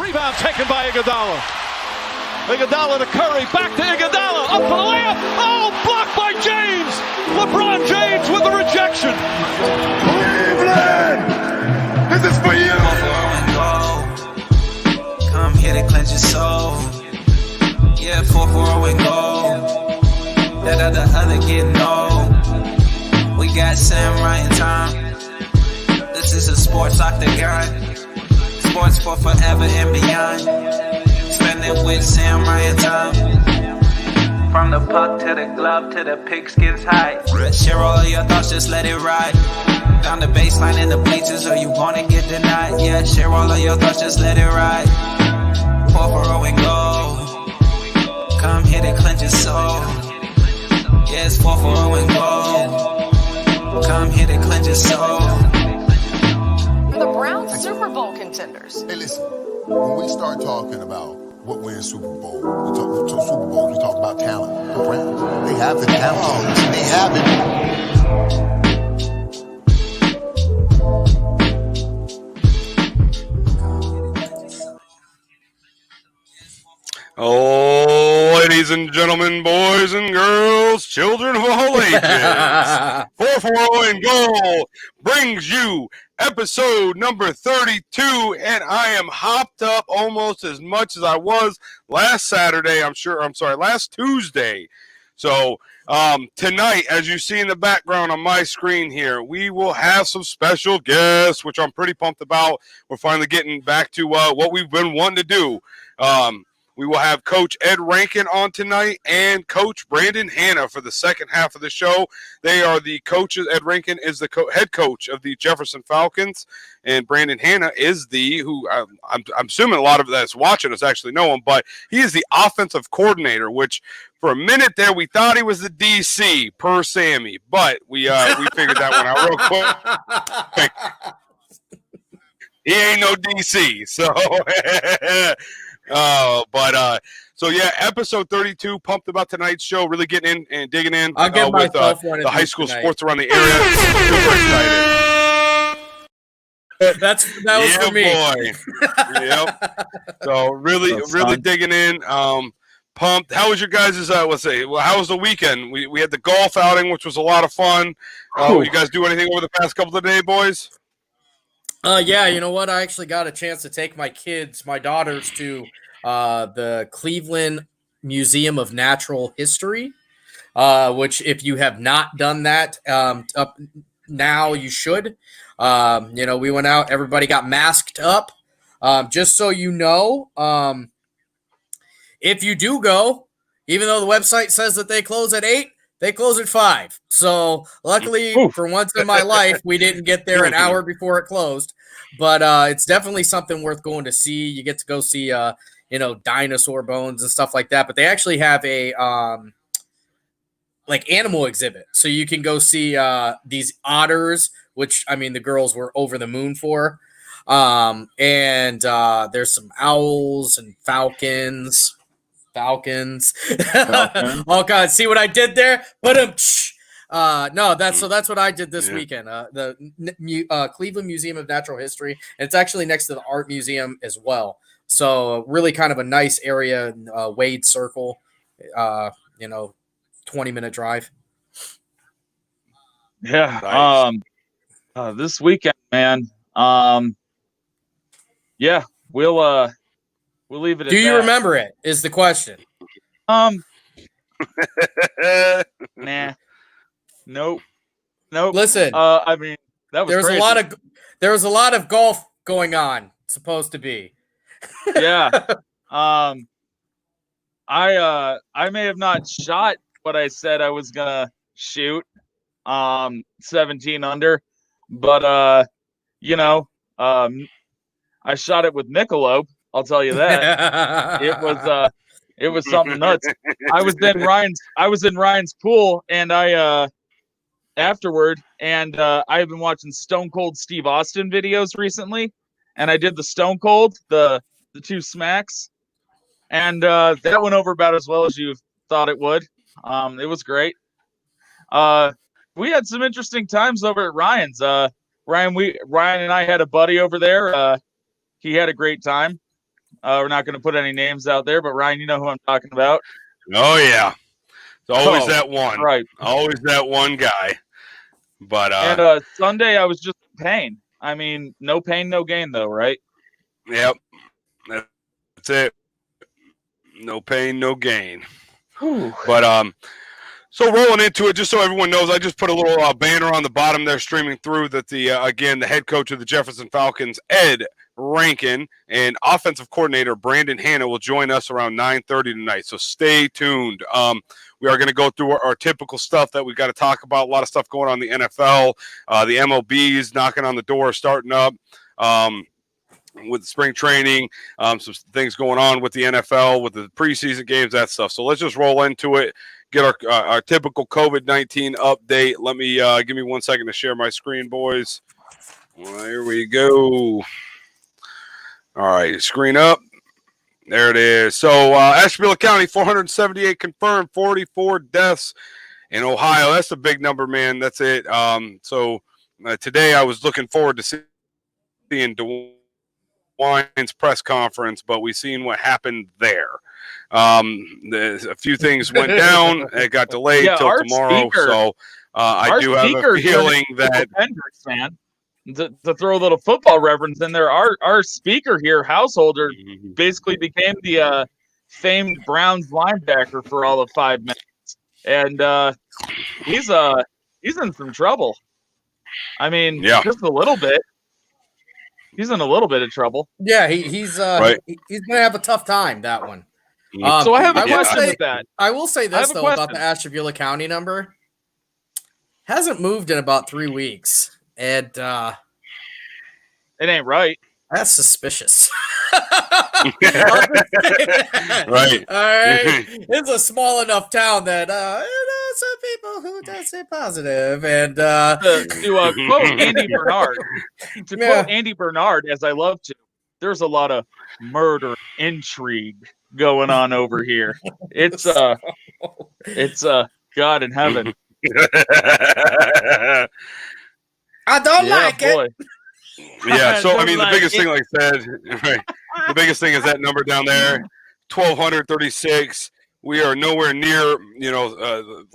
Rebound taken by Iguodala. Iguodala to Curry, back to Iguodala, up for the layup. Oh, blocked by James. LeBron James with the rejection. Cleveland, this is for you. Come here to cleanse your soul. Yeah, 4-4 and go. That the other getting old. We got Sam Ryan time. This is a sports octagon. Sports for forever and beyond. Spending with Sam Ryan time. From the puck to the glove to the pigskins high. Share all of your thoughts, just let it ride. Down the baseline in the bleachers, or you wanna get denied. Yeah, share all of your thoughts, just let it ride. 4-4 and go. Come here to cleanse your soul. Yeah, it's 4-4 and go. Come here to cleanse your soul. The Browns Super Bowl contenders. Hey, listen, when we start talking about what wins Super Bowl, we talk Super Bowls, we talk about talent. The Browns, they have the talent. They have it. Oh, ladies and gentlemen, boys and girls, children of all ages, 4-4 and goal brings you episode number 32, and I am hopped up almost as much as I was last Tuesday. So tonight, as you see in the background on my screen here, we will have some special guests, which I'm pretty pumped about. We're finally getting back to what we've been wanting to do. We will have Coach Ed Rankin on tonight and Coach Brandon Hanna for the second half of the show. They are the coaches. Ed Rankin is the head coach of the Jefferson Falcons, and Brandon Hanna is I'm assuming a lot of that's watching us actually know him, but he is the offensive coordinator, which for a minute there we thought he was the DC per Sammy, but we figured that one out real quick. He ain't no DC, so... So yeah, episode 32. Pumped about tonight's show. Really getting in and digging in I'll give with myself one the high school tonight. Sports around the area. Super excited. That was for me. Boy. Yep. So really digging in. Pumped. How was your guys'? How was the weekend? We had the golf outing, which was a lot of fun. You guys do anything over the past couple of days, boys? Yeah, you know what? I actually got a chance to take my daughters, to the Cleveland Museum of Natural History, which if you have not done that up now, you should. We went out, everybody got masked up. Just so you know, if you do go, even though the website says that they close at 8, they close at 5. So luckily, for once in my life, we didn't get there an hour before it closed. But it's definitely something worth going to see. You get to go see, dinosaur bones and stuff like that. But they actually have a animal exhibit, so you can go see these otters, which the girls were over the moon for. And there's some owls and falcons. Oh God, see what I did there? But that's what I did this weekend. The Cleveland Museum of Natural History, and it's actually next to the Art Museum as well. So really kind of a nice area, Wade Circle. 20-minute drive. Yeah. Nice. This weekend, man. Yeah, we'll leave it at that. Do you remember it? Is the question. Nah. Nope. Listen. That was crazy. There was a lot of golf going on, supposed to be. Yeah. I may have not shot what I said I was gonna shoot. 17 under, but I shot it with Michelob. I'll tell you that. It was something nuts. I was in Ryan's pool, and afterward, and I've been watching Stone Cold Steve Austin videos recently, and I did the Stone Cold, the two smacks, and that went over about as well as you thought it would. It was great. We had some interesting times over at Ryan's. Ryan and I had a buddy over there. He had a great time. We're not going to put any names out there, but Ryan, you know who I'm talking about. Oh yeah, it's always Oh, that one. right. Always that one guy. But And Sunday, I was just in pain. I mean, no pain, no gain, though, right? yep, that's it. No pain, no gain. Whew. But so rolling into it, just so everyone knows, I just put a little banner on the bottom there streaming through that again, the head coach of the Jefferson Falcons, Ed Rankin, and offensive coordinator Brandon Hanna will join us around 9:30 tonight. So stay tuned. We are going to go through our typical stuff that we got to talk about. A lot of stuff going on in the NFL, the MLB's knocking on the door, starting up. With spring training, some things going on with the NFL, with the preseason games, that stuff. So let's just roll into it, get our typical COVID-19 update. Let me give me 1 second to share my screen, boys. Well, here we go. All right, screen up. There it is. So Ashtabula County, 478 confirmed, 44 deaths in Ohio. That's a big number, man. That's it. So today I was looking forward to seeing DeWine's press conference, but we seen what happened there. A few things went down. It got delayed till tomorrow. So I do have a feeling that Hendricks fan. To throw a little football reference in there, our speaker here, Householder, basically became the famed Browns linebacker for all of 5 minutes, and he's in some trouble. I mean, just a little bit. He's in a little bit of trouble. Yeah, he's right. He's gonna have a tough time, that one. So I have a question with that. I will say this though about the Ashtabula County number. Hasn't moved in about 3 weeks. And it ain't right. That's suspicious. Right. All right. It's a small enough town that some people who tested positive. And to quote Andy Bernard, quote Andy Bernard, as I love to, there's a lot of murder intrigue going on over here. It's God in heaven. I don't like it. Yeah, so I mean, the biggest thing, like I said, right, the biggest thing is that number down there, 1,236. We are nowhere near,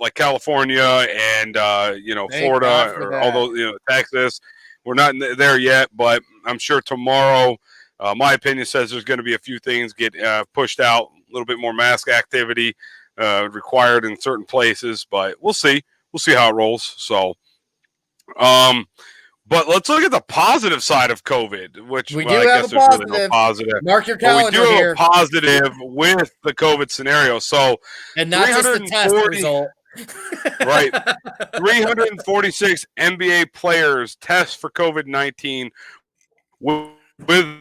like California and Florida or all those, Texas. We're not there yet, but I'm sure tomorrow. My opinion says there's going to be a few things get pushed out, a little bit more mask activity required in certain places, but we'll see. We'll see how it rolls. So, but let's look at the positive side of COVID, which we do I guess there's really no positive. Mark your calendar we do here. Have a positive with the COVID scenario. So, and not just the test result. Right. 346 NBA players test for COVID-19 with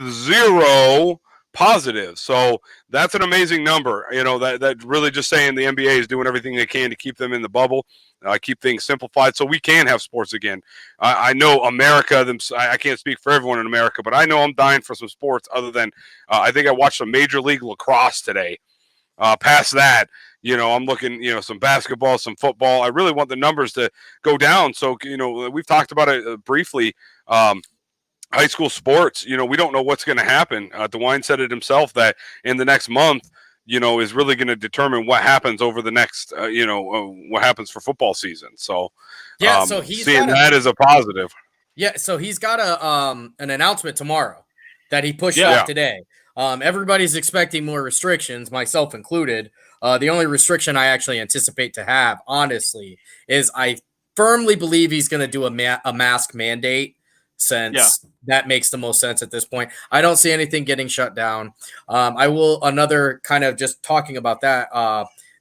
0 positive. So that's an amazing number. That really just saying the NBA is doing everything they can to keep them in the bubble, keep things simplified so we can have sports again. I know America, I can't speak for everyone in America, but I know I'm dying for some sports other than I think I watched some Major League Lacrosse today. Past that, I'm looking, some basketball, some football. I really want the numbers to go down. So, we've talked about it briefly. High school sports, we don't know what's going to happen. DeWine said it himself that in the next month, is really going to determine what happens over the next, what happens for football season. So, so he's seeing that as a positive. Yeah, so he's got an announcement tomorrow that he pushed off today. Everybody's expecting more restrictions, myself included. The only restriction I actually anticipate to have, honestly, is I firmly believe he's going to do a mask mandate. Since that makes the most sense at this point. I don't see anything getting shut down. Another kind of just talking about that,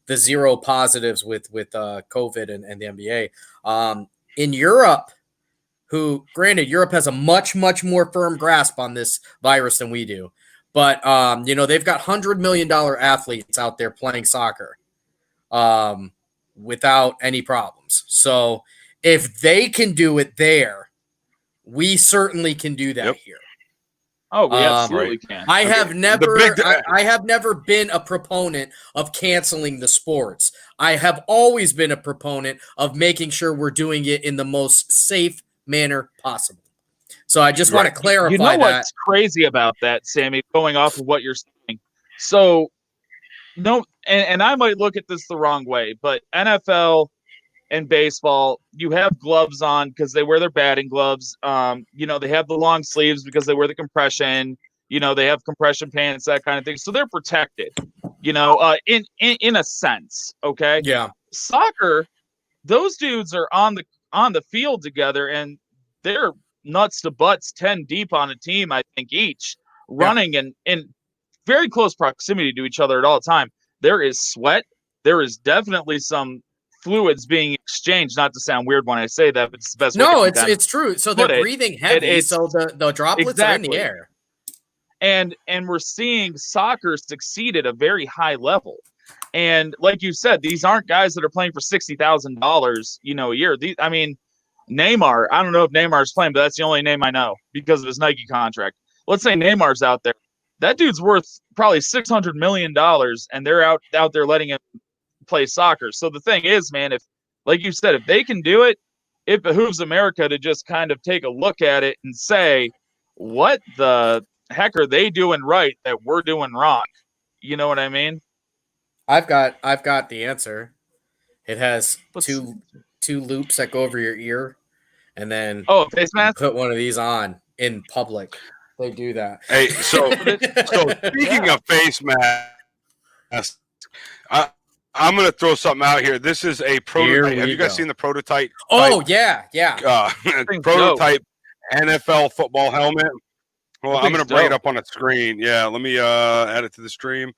the 0 positives with COVID and the NBA. In Europe, who, granted, Europe has a much, much more firm grasp on this virus than we do. But, they've got $100 million athletes out there playing soccer without any problems. So if they can do it there, we certainly can do that here. Oh, we absolutely can. I have never been a proponent of canceling the sports. I have always been a proponent of making sure we're doing it in the most safe manner possible. So I just want to clarify you know that. what's crazy about that, Sammy, going off of what you're saying. So, no, and I might look at this the wrong way, but NFL and baseball, you have gloves on because they wear their batting gloves. They have the long sleeves because they wear the compression. They have compression pants, that kind of thing. So they're protected, in a sense. Okay. Yeah. Soccer, those dudes are on the field together, and they're nuts to butts 10 deep on a team, I think, each running in very close proximity to each other at all time. There is sweat. There is definitely some fluids being exchanged. Not to sound weird when I say that, but it's the best. No, it's true. So they're breathing heavy. So the droplets are in the air. And we're seeing soccer succeed at a very high level. And like you said, these aren't guys that are playing for $60,000, a year. Neymar, I don't know if Neymar's playing, but that's the only name I know because of his Nike contract. Let's say Neymar's out there. That dude's worth probably $600 million, and they're out there letting him play soccer. So the thing is, man, if, like you said, if they can do it, it behooves America to just kind of take a look at it and say, what the heck are they doing right that we're doing wrong? You know what I mean? I've got the answer. It has two loops that go over your ear, and then face mask. Put one of these on in public. They do that. Hey, so speaking of face masks, I'm going to throw something out here. This is a prototype. Have you guys seen the prototype? Oh, yeah. Prototype NFL football helmet. Well, I'm going to bring it up on the screen. Yeah, let me add it to the stream.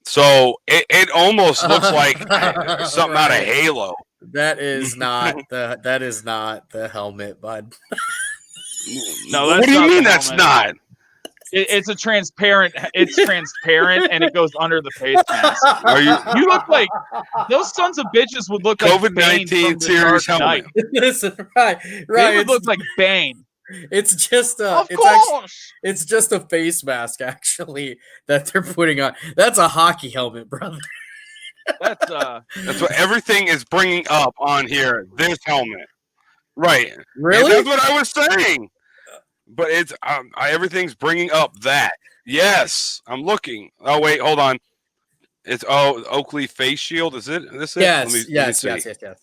So it almost looks like something out of Halo. That is not the helmet, bud. No, what do you mean that's not? It's a transparent. It's transparent, and it goes under the face mask. You look like those sons of bitches would look like COVID-19 series helmet. Listen, right. They would look like Bane. It's just it's just a face mask, actually, that they're putting on. That's a hockey helmet, brother. That's what everything is bringing up on here. This helmet, right? Really? And that's what I was saying. But it's everything's bringing up that. Yes, I'm looking. Oh wait, hold on. It's Oakley face shield. Is it? This it? Yes.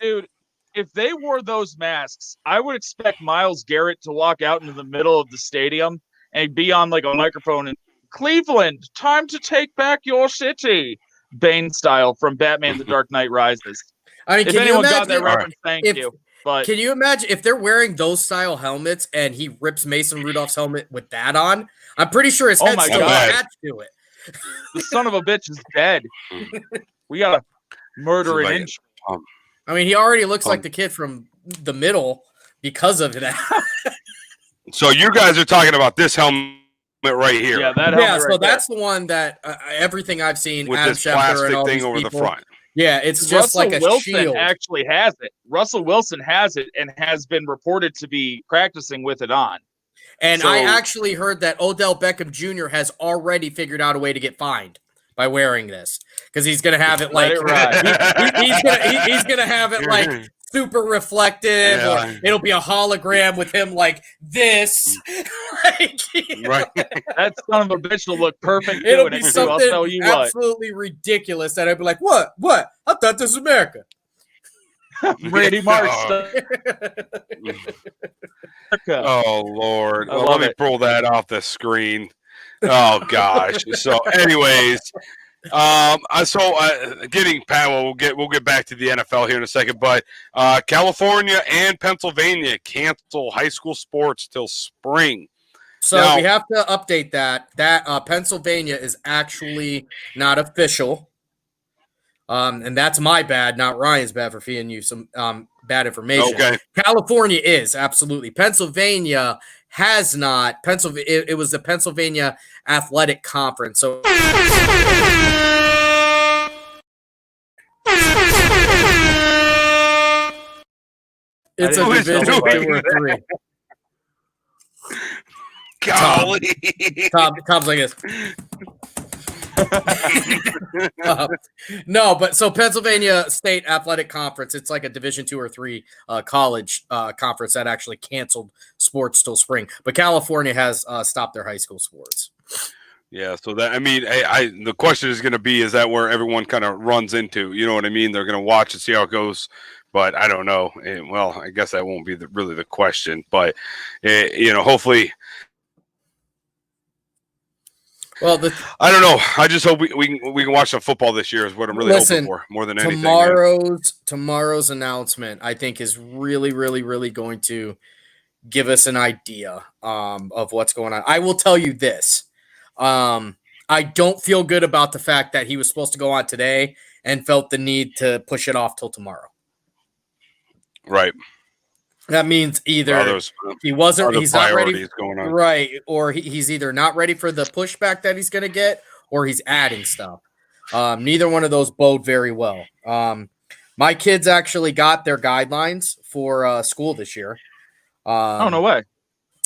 Dude, if they wore those masks, I would expect Myles Garrett to walk out into the middle of the stadium and be on like a microphone in Cleveland. Time to take back your city, Bane style from Batman: The Dark Knight Rises. I mean, if anyone got that reference, thank you. But can you imagine if they're wearing those style helmets and he rips Mason Rudolph's helmet with that on? I'm pretty sure his head's still attached to it. The son of a bitch is dead. We gotta murder an inch. I mean, he already looks like the kid from The Middle because of that. So you guys are talking about this helmet right here. Yeah, that helmet. Yeah, so that's the one that everything I've seen with Adam this Schefter plastic and all thing these over people, the front. Yeah, it's just Russell like a Wilson shield. Actually has it. Russell Wilson has it and has been reported to be practicing with it on. And I actually heard that Odell Beckham Jr. has already figured out a way to get fined by wearing this because he's gonna have it like he's gonna have it like super reflective, or it'll be a hologram with him like this. Right. That son of a bitch will look perfect. It'll be something I'll tell you absolutely ridiculous that I'd be like, what? I thought this was America. Randy Marsh. Oh Lord! Well, let me pull that off the screen. Oh gosh. So, anyways, getting Pat. We'll get back to the NFL here in a second, but California and Pennsylvania cancel high school sports till spring. So now, we have to update that. That Pennsylvania is actually not official. And that's my bad, not Ryan's bad for feeding you some bad information. Okay. California is absolutely. Pennsylvania has not. It was the Pennsylvania Athletic Conference. So it's a division 2 or 3. Golly. Tom's like this. No, but so Pennsylvania State Athletic Conference, it's like a Division II or III college conference that actually canceled sports till spring. But California has stopped their high school sports. Yeah, so that the question is going to be, is that where everyone kind of runs into? You know what I mean? They're going to watch and see how it goes, but I don't know. Well, I guess that won't be really the question, but hopefully. Well, I don't know. I just hope we can watch some football this year. Is what I'm really hoping for more than anything. Tomorrow's announcement, I think, is really, really, really going to give us an idea of what's going on. I will tell you this. I don't feel good about the fact that he was supposed to go on today and felt the need to push it off till tomorrow. Right. That means either he's not ready going on. Right, or he's either not ready for the pushback that he's going to get, or he's adding stuff. Neither one of those bode very well. My kids actually got their guidelines for school this year. Oh, no way.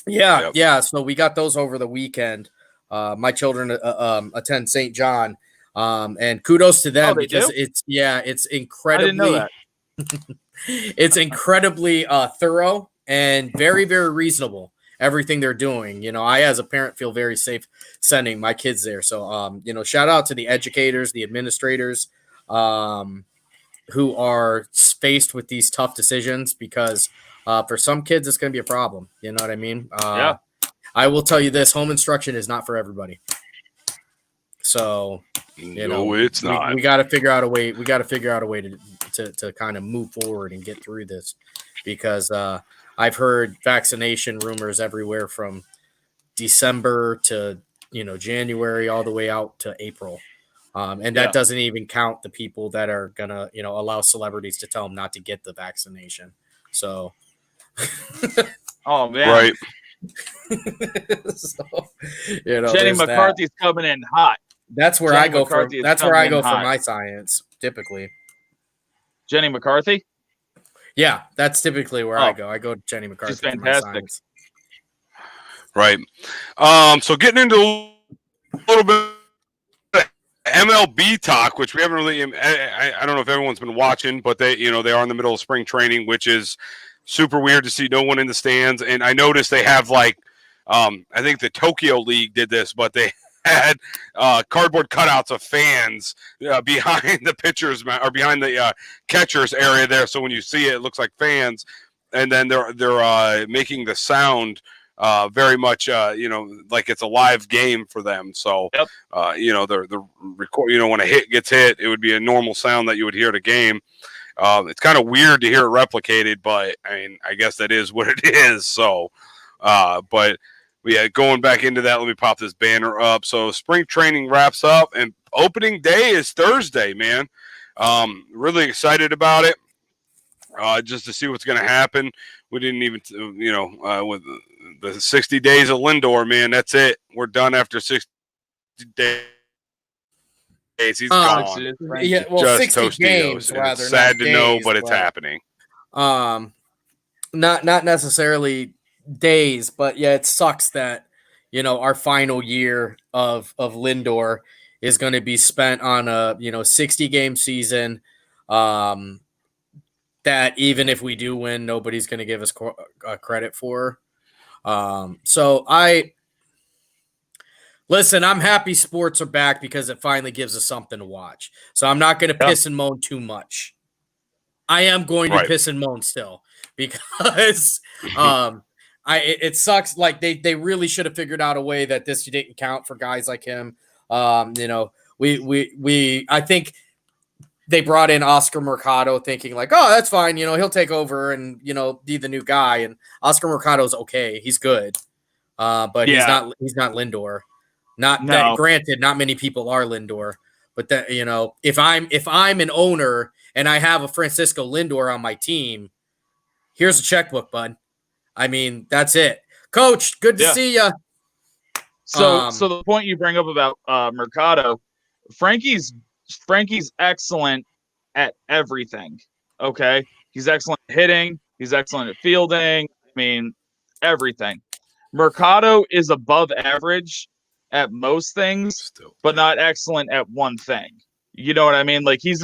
Yeah, yeah. So we got those over the weekend. My children attend St. John, and kudos to them because it's incredibly. I didn't know that. It's incredibly thorough and very, very reasonable. Everything they're doing, I as a parent feel very safe sending my kids there. So, shout out to the educators, the administrators, who are faced with these tough decisions because for some kids it's going to be a problem. You know what I mean? Yeah. I will tell you this: home instruction is not for everybody. So, it's not. We got to figure out a way. We got to figure out a way to kind of move forward and get through this, because I've heard vaccination rumors everywhere from December to January all the way out to April, and that doesn't even count the people that are gonna allow celebrities to tell them not to get the vaccination. So, oh man, right. So, Jenny McCarthy's coming in hot. That's where I go for. That's where I go for my science typically. Jenny McCarthy. Yeah, that's typically where I go. I go to Jenny McCarthy. She's fantastic. Right. So getting into a little bit of MLB talk, which we haven't really. I don't know if everyone's been watching, but they are in the middle of spring training, which is super weird to see no one in the stands. And I noticed they have I think the Tokyo League did this, but they had cardboard cutouts of fans behind the pitchers or behind the catchers area there. So when you see it, it looks like fans, and then they're making the sound very much like it's a live game for them. So they're record. When a hit gets hit, it would be a normal sound that you would hear at a game. It's kind of weird to hear it replicated, but I mean, I guess that is what it is. So, but yeah, going back into that, let me pop this banner up. So spring training wraps up and opening day is Thursday, man. Really excited about it. Just to see what's going to happen. We didn't even, with the 60 days of Lindor, man, that's it. We're done after 60 days. He's gone. Yeah, well, just 60 Tostitos. games rather. It's sad to days, know, but it's happening. Not necessarily days, but yeah, it sucks that our final year of Lindor is going to be spent on a 60 game season. That even if we do win, nobody's going to give us credit for. So listen, I'm happy sports are back because it finally gives us something to watch. So I'm not going to piss and moan too much. I am going to piss and moan still because it sucks. Like they really should have figured out a way that this didn't count for guys like him. I think they brought in Oscar Mercado thinking like, oh, that's fine. He'll take over and, be the new guy. And Oscar Mercado's okay. He's good. But he's not Lindor. That, granted, not many people are Lindor, but that, if I'm an owner and I have a Francisco Lindor on my team, here's a checkbook, bud. I mean, that's it. Coach, good to see you. So the point you bring up about Mercado, Frankie's excellent at everything. Okay. He's excellent at hitting. He's excellent at fielding. I mean, everything. Mercado is above average at most things, Still. but not excellent at one thing. You know what I mean? Like he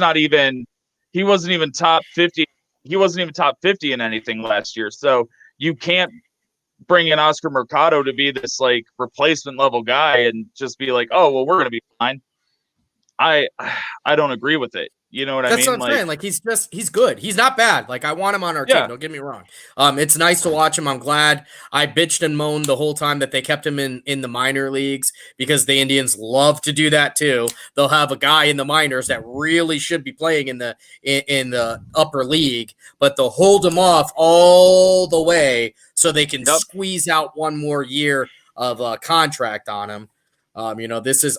wasn't even top 50. He wasn't even top 50 in anything last year. So you can't bring in Oscar Mercado to be this like replacement level guy and just be like, oh, well, we're going to be fine. I don't agree with it. You know what I mean? That's what I'm saying. Like he's good. He's not bad. Like I want him on our team. Don't get me wrong. It's nice to watch him. I'm glad. I bitched and moaned the whole time that they kept him in the minor leagues because the Indians love to do that too. They'll have a guy in the minors that really should be playing in the upper league, but they'll hold him off all the way so they can squeeze out one more year of a contract on him. I'll be honest.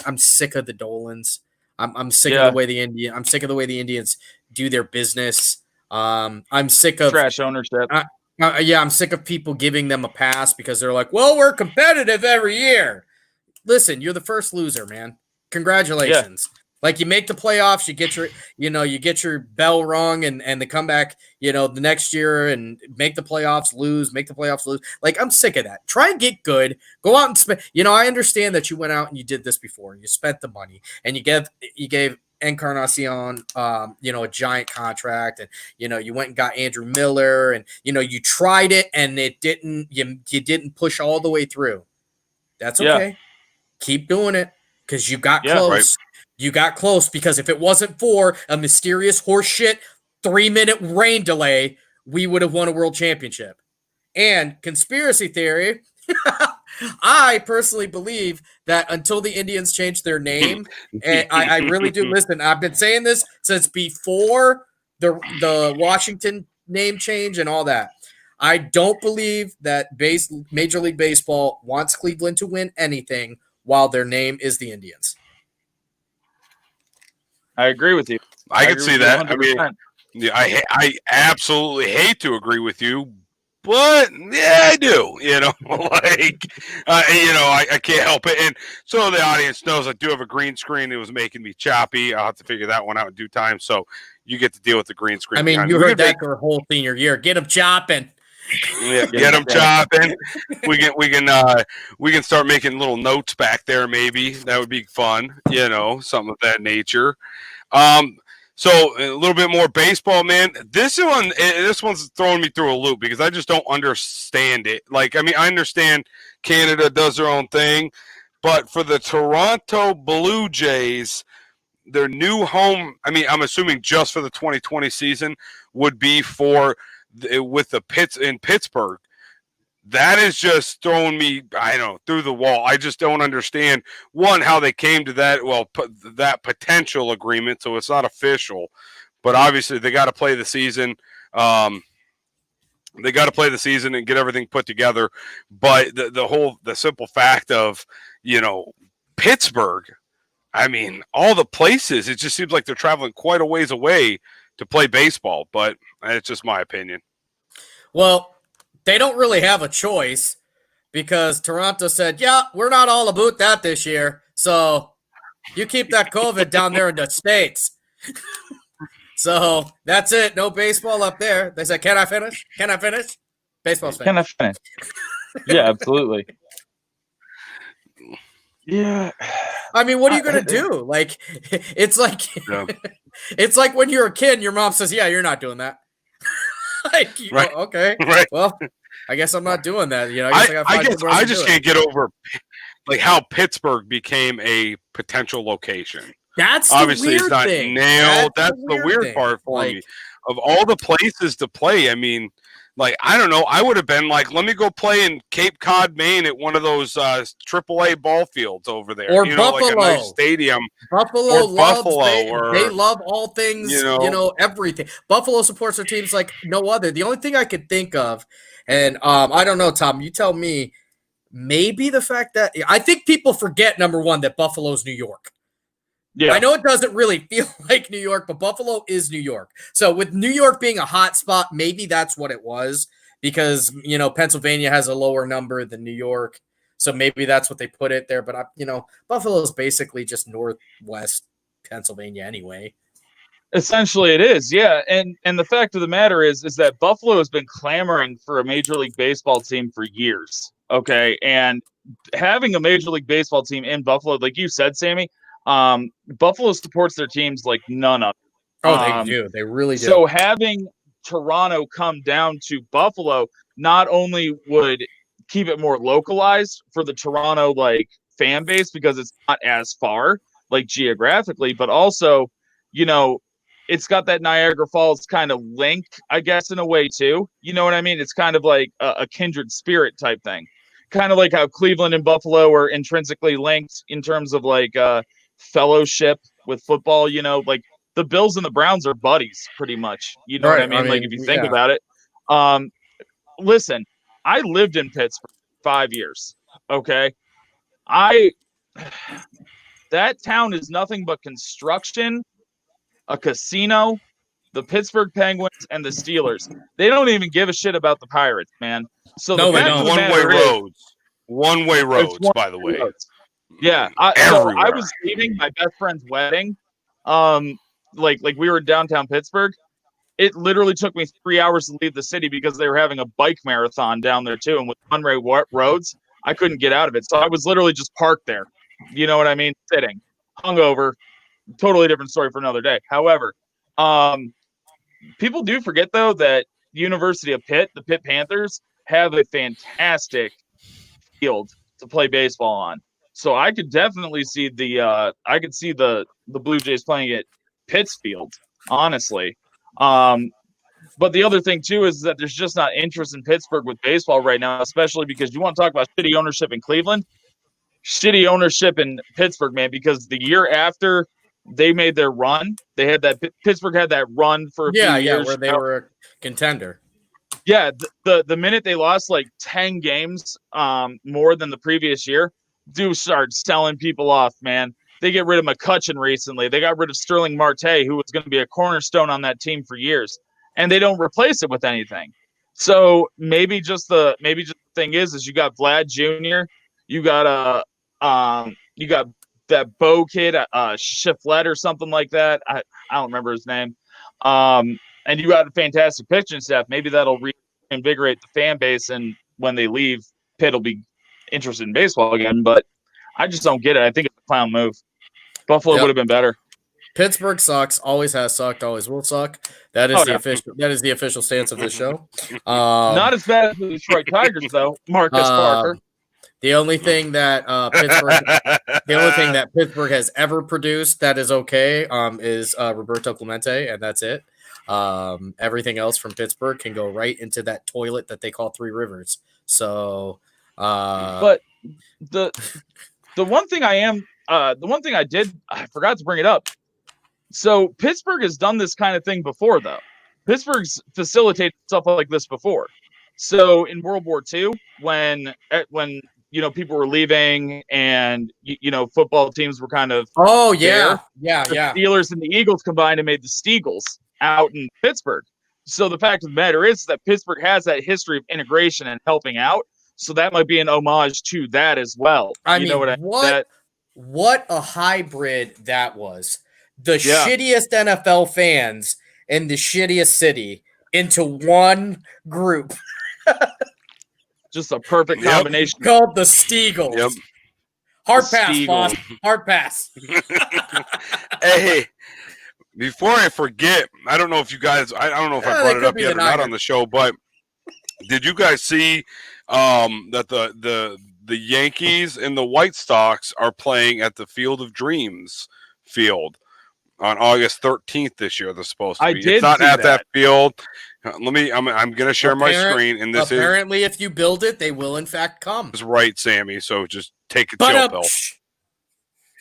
I'm sick of the Dolans. I'm sick of the way I'm sick of the way the Indians do their business. I'm sick of trash ownership. I'm sick of people giving them a pass because they're like, well, we're competitive every year. Listen, you're the first loser, man. Congratulations. Like you make the playoffs, you get your bell rung and the comeback, the next year and make the playoffs, lose. Like I'm sick of that. Try and get good. Go out and spend. I understand that you went out and you did this before. You spent the money and you gave Encarnacion, a giant contract, and you went and got Andrew Miller, and you tried it and it didn't. You didn't push all the way through. That's okay. Keep doing it because you got close. Right. You got close because if it wasn't for a mysterious horseshit 3-minute rain delay, we would have won a world championship. And conspiracy theory, I personally believe that until the Indians change their name, and I really do. Listen, I've been saying this since before the Washington name change and all that. I don't believe that Major League Baseball wants Cleveland to win anything while their name is the Indians. I agree with you. I can see that. 100%. I mean, I absolutely hate to agree with you, but I do. I can't help it. And so the audience knows I do have a green screen. It was making me choppy. I'll have to figure that one out in due time. So you get to deal with the green screen. I mean, you heard that for a whole senior year. Get them chopping. Yeah, get them chopping. We can start making little notes back there. Maybe that would be fun. Something of that nature. So a little bit more baseball, man. This one's throwing me through a loop because I just don't understand it. Like, I mean, I understand Canada does their own thing, but for the Toronto Blue Jays, their new home, I mean, I'm assuming just for the 2020 season would be with the Pits in Pittsburgh. That is just throwing me, through the wall. I just don't understand, one, how they came to that, that potential agreement. So it's not official, but obviously they got to play the season. They got to play the season and get everything put together. But the simple fact of, Pittsburgh, I mean, all the places, it just seems like they're traveling quite a ways away to play baseball, but it's just my opinion. Well, they don't really have a choice because Toronto said, yeah, we're not all about that this year. So you keep that COVID down there in the States. So that's it. No baseball up there. They said, can I finish? Baseball's finished. Can I finish? Yeah, absolutely. Yeah. I mean, what are you going to do? Like, it's like, it's like when you're a kid and your mom says, yeah, you're not doing that. Like, right. Okay. Right. Well, I guess I'm not doing that. I just can't get over like how Pittsburgh became a potential location. That's obviously it's not thing. nailed. That's the weird part for me. Of all the places to play, I mean, like, I don't know. I would have been like, let me go play in Cape Cod, Maine at one of those AAA ball fields over there. Or Buffalo. Like a nice stadium. They love all things, everything. Buffalo supports their teams like no other. The only thing I could think of, and I don't know, Tom, you tell me, maybe the fact that I think people forget, number one, that Buffalo's New York. Yeah. I know it doesn't really feel like New York, but Buffalo is New York. So with New York being a hot spot, maybe that's what it was because, Pennsylvania has a lower number than New York. So maybe that's what they put it there. But, Buffalo is basically just northwest Pennsylvania anyway. Essentially it is, yeah. And the fact of the matter is that Buffalo has been clamoring for a Major League Baseball team for years. Okay. And having a Major League Baseball team in Buffalo, like you said, Sammy, Buffalo supports their teams like none of. Oh, they do. They really do. So having Toronto come down to Buffalo not only would keep it more localized for the Toronto like fan base because it's not as far like geographically, but also, you know, it's got that Niagara Falls kind of link, I guess, in a way too. You know what I mean? It's kind of like a kindred spirit type thing. Kind of like how Cleveland and Buffalo are intrinsically linked in terms of like fellowship with football, you know, like the Bills and the Browns are buddies pretty much. You know what I mean? Like if you think about it. Listen, I lived in Pittsburgh 5 years. Okay. That town is nothing but construction, a casino, the Pittsburgh Penguins, and the Steelers. They don't even give a shit about the Pirates, man. So No, the they fact don't. of the One-way matter is, roads. One-way roads, by the way. roads. Yeah. So I Everywhere. was leaving my best friend's wedding. Like we were in downtown Pittsburgh. It literally took me 3 hours to leave the city because they were having a bike marathon down there too. And with one-way roads, I couldn't get out of it. So I was literally just parked there. You know what I mean? Sitting, hungover. Totally different story for another day. However, people do forget though that University of Pitt, the Pitt Panthers, have a fantastic field to play baseball on. So I could definitely see the Blue Jays playing at Pitt's field, honestly. But the other thing too is that there's just not interest in Pittsburgh with baseball right now, especially because you want to talk about shitty ownership in Cleveland, shitty ownership in Pittsburgh, man, because the year after they made their run, they had that Pittsburgh had that run for a few years where they were a contender. Yeah, the minute they lost like 10 games more than the previous year, do start selling people off, man. They get rid of McCutchen recently. They got rid of Sterling Marte, who was going to be a cornerstone on that team for years, and they don't replace it with anything. So maybe just the thing is you got Vlad Jr., you got that Bo kid, Shiflett or something like that. I don't remember his name. And you got a fantastic pitching staff. Maybe that'll reinvigorate the fan base, and when they leave, Pitt will be interested in baseball again. But I just don't get it. I think it's a clown move. Buffalo would have been better. Pittsburgh sucks. Always has sucked. Always will suck. That is That is the official stance of this show. Not as bad as the Detroit Tigers, though. Marcus Parker. The only thing that Pittsburgh has ever produced that is okay is Roberto Clemente, and that's it. Everything else from Pittsburgh can go right into that toilet that they call Three Rivers. So, but the one thing I forgot to bring it up. So Pittsburgh has done this kind of thing before, though. Pittsburgh's facilitated stuff like this before. So in World War II, when people were leaving and football teams were kind of the Steelers and the Eagles combined and made the Steagles out in Pittsburgh. So the fact of the matter is that Pittsburgh has that history of integration and helping out. So that might be an homage to that as well. What a hybrid that was. The shittiest NFL fans in the shittiest city into one group. Just a perfect combination. Called the Steagles. Yep. Hard pass, boss. Hard pass. Hey, before I forget, I don't know if you guys, I don't know if I brought it up yet or not on the show, but did you guys see that the Yankees and the White Sox are playing at the Field of Dreams field on August 13th this year? They're supposed to be. It's not at that field. I'm going to share my screen, and this apparently if you build it, they will in fact come. That's right, Sammy. So just take a chill pill.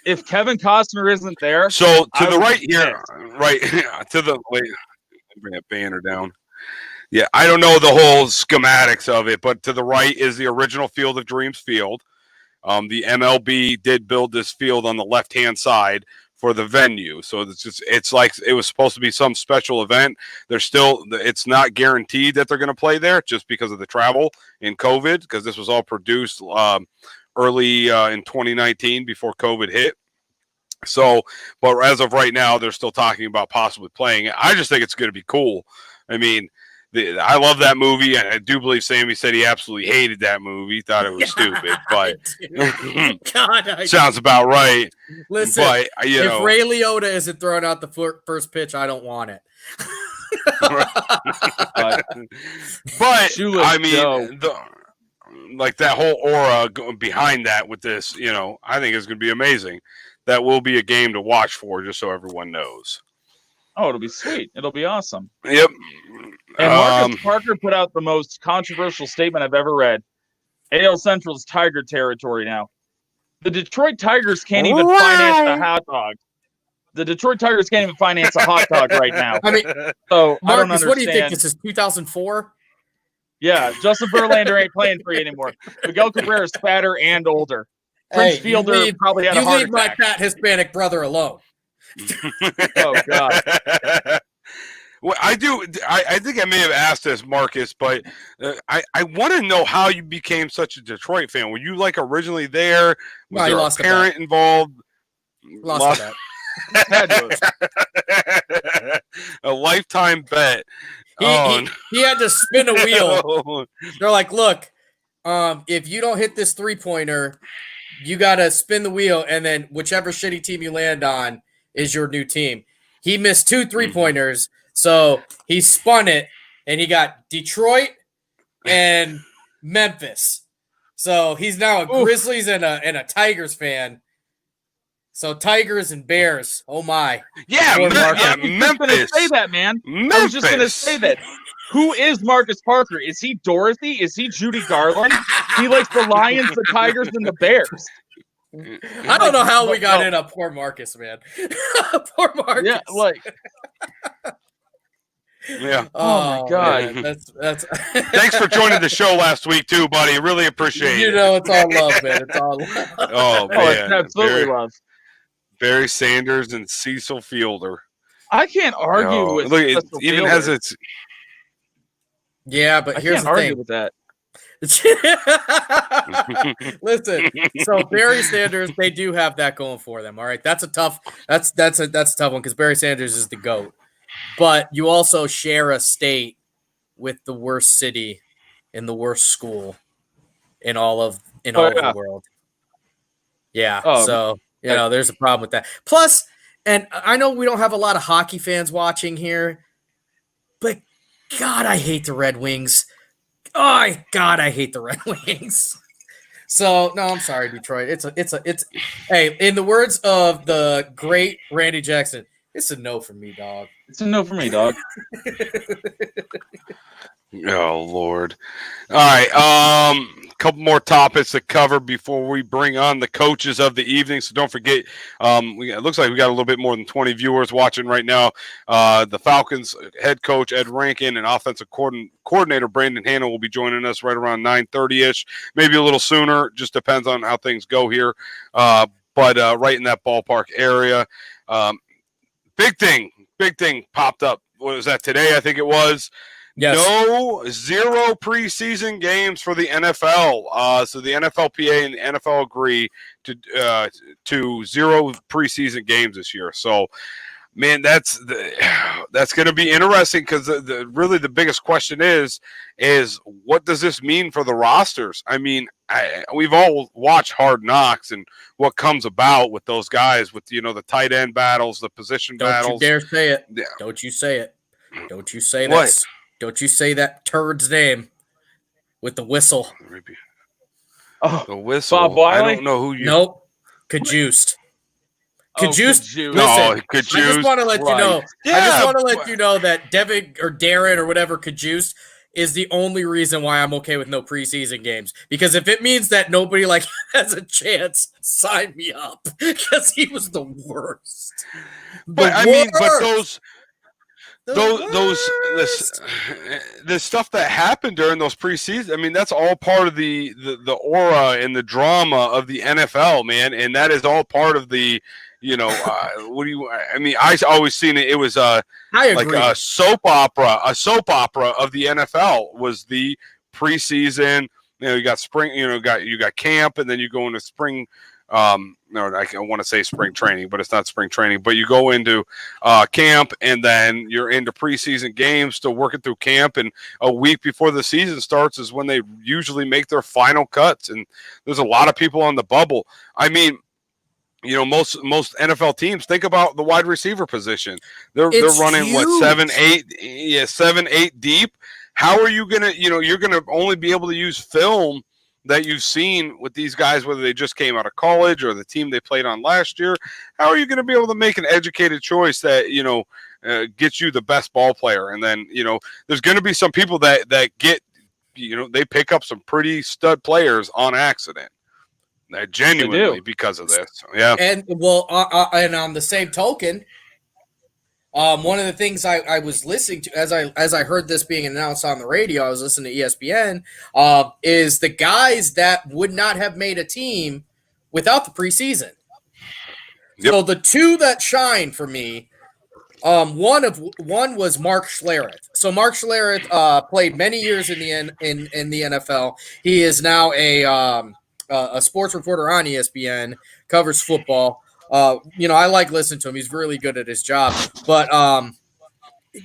If Kevin Costner isn't there, so to the right here, right to the wait, bring that banner down. Yeah, I don't know the whole schematics of it, but to the right is the original Field of Dreams field. The MLB did build this field on the left-hand side for the venue, so it's like it was supposed to be some special event. It's not guaranteed that they're going to play there just because of the travel and COVID, because this was all produced early in 2019 before COVID hit. So, but as of right now, they're still talking about possibly playing it. I just think it's going to be cool. I mean, I love that movie, and I do believe Sammy said he absolutely hated that movie, thought it was stupid, but God, sounds about right. Listen, but if Ray Liotta isn't throwing out the first pitch, I don't want it. but I mean, like that whole aura behind that with this, I think is going to be amazing. That will be a game to watch for, just so everyone knows. Oh, it'll be sweet. It'll be awesome. Yep. And Marcus Parker put out the most controversial statement I've ever read. AL Central's Tiger territory now. The Detroit Tigers can't even finance a hot dog. The Detroit Tigers can't even finance a hot dog right now. I mean, so Marcus, I don't understand. What do you think? This is 2004? Yeah, Justin Verlander ain't playing for you anymore. Miguel Cabrera is fatter and older. Prince Fielder probably had a heart attack. You leave my fat Hispanic brother alone. Oh, God. Well, I do. I think I may have asked this, Marcus, but I want to know how you became such a Detroit fan. Were you like originally there? Was there a parent involved? Lost a lifetime bet. He had to spin a wheel. They're like, look, if you don't hit this 3-pointer, you got to spin the wheel, and then whichever shitty team you land on is your new team. He missed 2 3-pointers, so he spun it, and he got Detroit and Memphis. So he's now a Grizzlies and a Tigers fan. So Tigers and Bears. Oh my! Yeah, Memphis. Say that, man. Memphis. I was just gonna say that. Who is Marcus Parker? Is he Dorothy? Is he Judy Garland? He likes the Lions, the Tigers, and the Bears. I don't know how we got in on poor Marcus, man. Poor Marcus. Yeah, like. Yeah. Oh my God. Man, that's. Thanks for joining the show last week too, buddy. Really appreciate it. You know, it's all love, man. It's all love. Oh man, it's absolutely love. Barry Sanders and Cecil Fielder. I can't argue with. Look, it even Fielder. has its. Yeah, but here's the argue thing. With that. Listen, so Barry Sanders, they do have that going for them. All right, that's a tough one because Barry Sanders is the GOAT. But you also share a state with the worst city and the worst school in all of the world. Yeah, so there's a problem with that. Plus, and I know we don't have a lot of hockey fans watching here, but God, I hate the Red Wings. Oh God, I hate the Red Wings. So no, I'm sorry, Detroit. It's hey, in the words of the great Randy Jackson, it's a no for me, dog. It's a no for me, dog. Oh Lord! All right, couple more topics to cover before we bring on the coaches of the evening. So don't forget, it looks like we got a little bit more than 20 viewers watching right now. The Falcons head coach Ed Rankin and offensive coordinator Brandon Hanna will be joining us right around 9:30ish, maybe a little sooner. Just depends on how things go here. But right in that ballpark area. Big thing popped up. What was that today? I think it was. Yes. Zero preseason games for the NFL. So the NFLPA and the NFL agree to 0 preseason games this year. So, man, that's going to be interesting because really the biggest question is what does this mean for the rosters? I mean, we've all watched Hard Knocks and what comes about with those guys with the tight end battles, the position battles. Don't you dare say it. Yeah. Don't you say it. Don't you say what? This. Don't you say that turd's name with the whistle. Oh, the whistle. Bob Wiley? I don't know who you. Nope. Cajuiced. Cajuiced. Cajuiced. Listen, Cajuiced. I just want to let you know. Yeah, I just want to let you know that Devin or Darren or whatever Cajuiced is the only reason why I'm okay with no preseason games. Because if it means that nobody has a chance, sign me up. Because he was the worst. But the stuff that happened during those preseason, I mean, that's all part of the aura and the drama of the NFL, man, and that is all part of the, I always seen it. It was like a soap opera of the NFL was the preseason. You got spring, you got camp, and then you go into spring no, I want to say spring training, but it's not spring training. But you go into camp, and then you're into preseason games, still working through camp, and a week before the season starts is when they usually make their final cuts. And there's a lot of people on the bubble. I mean, most NFL teams, think about the wide receiver position. They're running huge. What, 7, 8 deep. How are you gonna, you're gonna only be able to use film that you've seen with these guys, whether they just came out of college or the team they played on last year. How are you going to be able to make an educated choice that, gets you the best ball player? And then, there's going to be some people that get, they pick up some pretty stud players on accident. Genuinely because of this. Yeah. And and on the same token, one of the things I was listening to as I heard this being announced on the radio, I was listening to ESPN, is the guys that would not have made a team without the preseason. Yep. So the two that shine for me, one was Mark Schlereth. So Mark Schlereth played many years in the NFL. He is now a sports reporter on ESPN, covers football. I like listening to him. He's really good at his job. But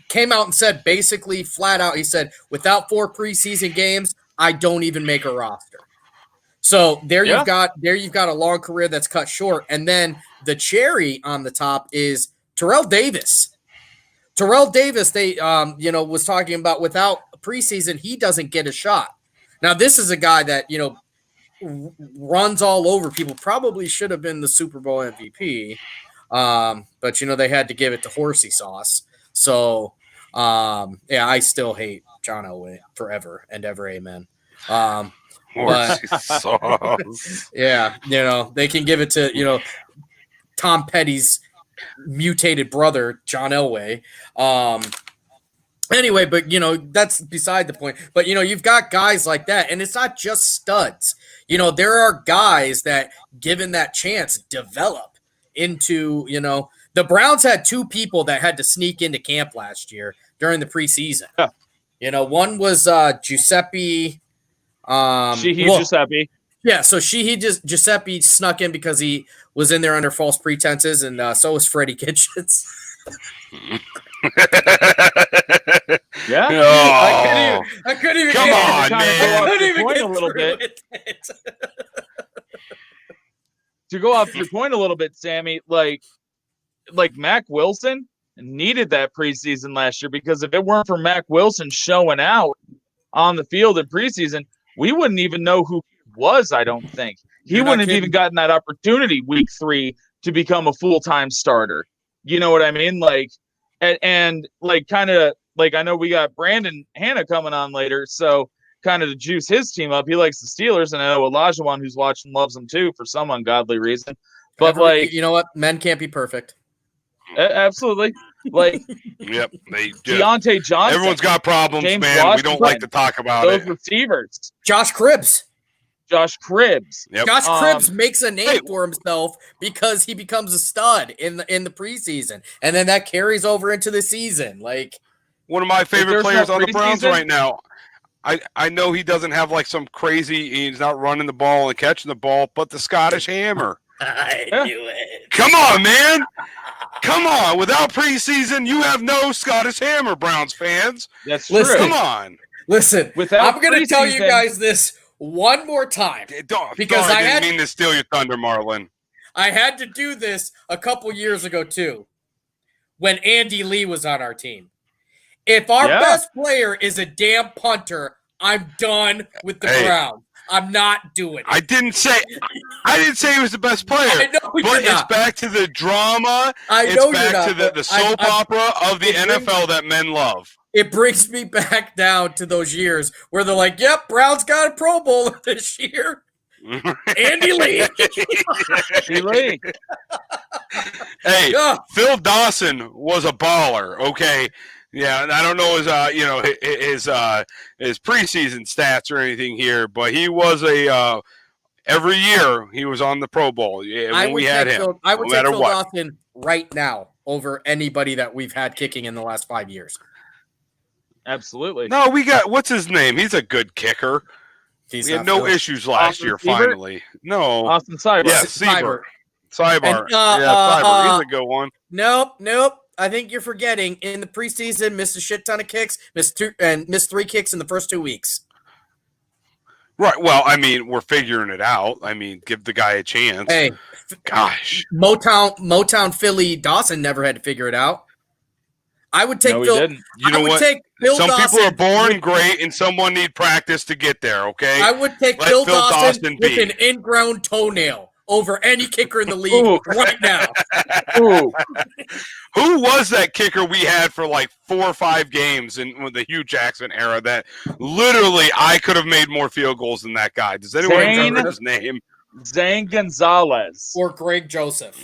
came out and said basically flat out, he said, without 4 preseason games, I don't even make a roster. So you've got a long career that's cut short. And then the cherry on the top is Terrell Davis. Terrell Davis, they was talking about without preseason, he doesn't get a shot. Now, this is a guy that, runs all over people, probably should have been the Super Bowl MVP. But they had to give it to Horsey Sauce. So I still hate John Elway forever and ever. Amen. Horsey Sauce. Yeah. They can give it to, Tom Petty's mutated brother, John Elway. Anyway, but that's beside the point. But you've got guys like that, and it's not just studs. There are guys that, given that chance, develop into. The Browns had 2 people that had to sneak into camp last year during the preseason. Yeah. One was Giuseppe. Giuseppe. Yeah, so Giuseppe snuck in because he was in there under false pretenses, and so was Freddie Kitchens. Yeah. Oh. I couldn't even Come on, man. I couldn't even point get a little through bit. it. To go off your point a little bit, Sammy, like Mac Wilson needed that preseason last year, because if it weren't for Mac Wilson showing out on the field in preseason, we wouldn't even know who he was, I don't think. He wouldn't have even gotten that opportunity week 3 to become a full-time starter. You know what I mean? And kind of I know we got Brandon Hanna coming on later, so kind of to juice his team up. He likes the Steelers, and I know Olajuwon, who's watching, loves them too for some ungodly reason. But you know what? Men can't be perfect. Absolutely. Yep, they do. Deontay Johnson. Everyone's got problems, James man. Washington, We don't like to talk about those it. receivers. Josh Cribbs. Yep. Josh Cribbs makes a name for himself because he becomes a stud in the preseason, and then that carries over into the season. One of my favorite players on the Browns preseason right now. I know he doesn't have some crazy. He's not running the ball and catching the ball, but the Scottish Hammer. I knew it. Come on, man. Come on. Without preseason, you have no Scottish Hammer, Browns fans. That's Listen, true. Come on. Listen, Without I'm going to tell you preseason- guys this one more time. Because I didn't mean to steal your thunder, Marlon. I had to do this a couple years ago, too, when Andy Lee was on our team. If our best player is a damn punter, I'm done with the Browns. I'm not doing it. I didn't say he was the best player. I know but it's back to the drama. It's back to the soap opera of the NFL that men love. It brings me back down to those years where they're like, yep, Browns got a Pro Bowler this year. Andy Lee. Hey, Phil Dawson was a baller, okay? Yeah, and I don't know his preseason stats or anything here, but he was every year he was on the Pro Bowl. Yeah, when we had him. I would take Phil Dawson right now over anybody that we've had kicking in the last 5 years. Absolutely. No, we got what's his name? He's a good kicker. He's We had not no Philly. issues last Austin year. Seibert? Finally, no. Austin Seibert. Yeah, Seibert. Seibert. And, Seibert. He's a good one. Nope. I think you're forgetting. In the preseason, missed a shit ton of kicks, missed 3 kicks in the first 2 weeks. Right. Well, I mean, we're figuring it out. I mean, give the guy a chance. Hey, Gosh. Motown Philly Dawson never had to figure it out. I would take No, he Phil. didn't. You know I would what? take Bill Some Dawson people are born with- great, and someone need practice to get there. Okay. I would take Let Bill Phil Dawson Dawson with be. an in-ground toenail over any kicker in the league Ooh. right now. Ooh. Who was that kicker we had for like 4 or 5 games in the Hugh Jackson era that literally I could have made more field goals than that guy? Does anyone remember his name? Zane Gonzalez. Or Greg Joseph.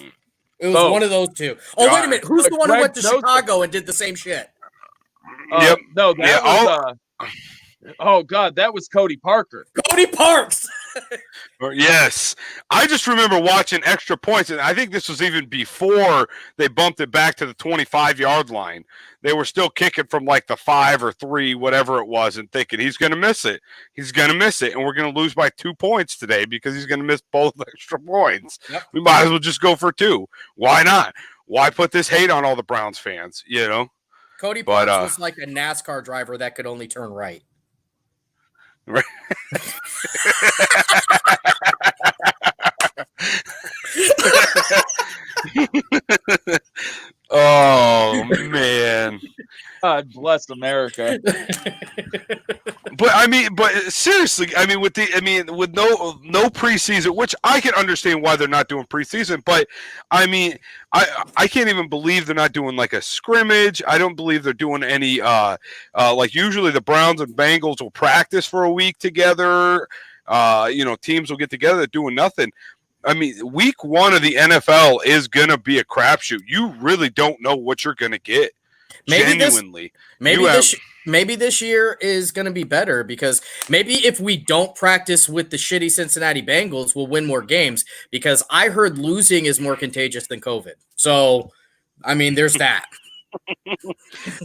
It was Both. one of those two. Oh, wait a minute. Who's the one who Greg went to Joseph. Chicago and did the same shit? Yep. No, that Yeah, was oh god, that was Cody Parker. Cody Parks. Yes. I just remember watching Extra Points, and I think this was even before they bumped it back to the 25-yard line. They were still kicking from like the 5 or 3, whatever it was, and thinking he's going to miss it. He's going to miss it, and we're going to lose by 2 points today because he's going to miss both extra points. Yep. We might as well just go for 2. Why not? Why put this hate on all the Browns fans, you know? Cody But, Parks was like a NASCAR driver that could only turn right. Right. Oh man. God bless America. But seriously, with no preseason, which I can understand why they're not doing preseason, but I can't even believe they're not doing like a scrimmage. I don't believe they're doing any like usually the Browns and Bengals will practice for a week together. Teams will get together. They're doing nothing. Week 1 of the NFL is gonna be a crapshoot. You really don't know what you're gonna get. Genuinely. Maybe this year is going to be better because maybe if we don't practice with the shitty Cincinnati Bengals, we'll win more games because I heard losing is more contagious than COVID. So, there's that.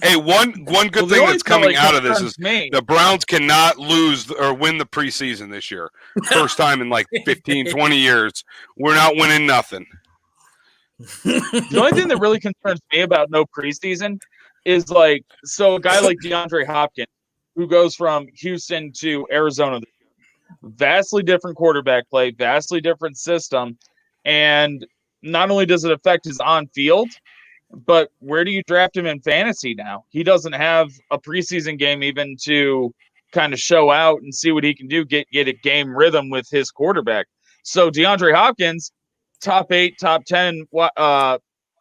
Hey, one good thing that's coming out of this is the Browns cannot lose or win the preseason this year. First time in like 15, 20 years. We're not winning nothing. The only thing that really concerns me about no preseason is a guy like DeAndre Hopkins, who goes from Houston to Arizona, vastly different quarterback play, vastly different system. And not only does it affect his on-field, but where do you draft him in fantasy now? He doesn't have a preseason game even to kind of show out and see what he can do, get a game rhythm with his quarterback. So DeAndre Hopkins, top 8, top 10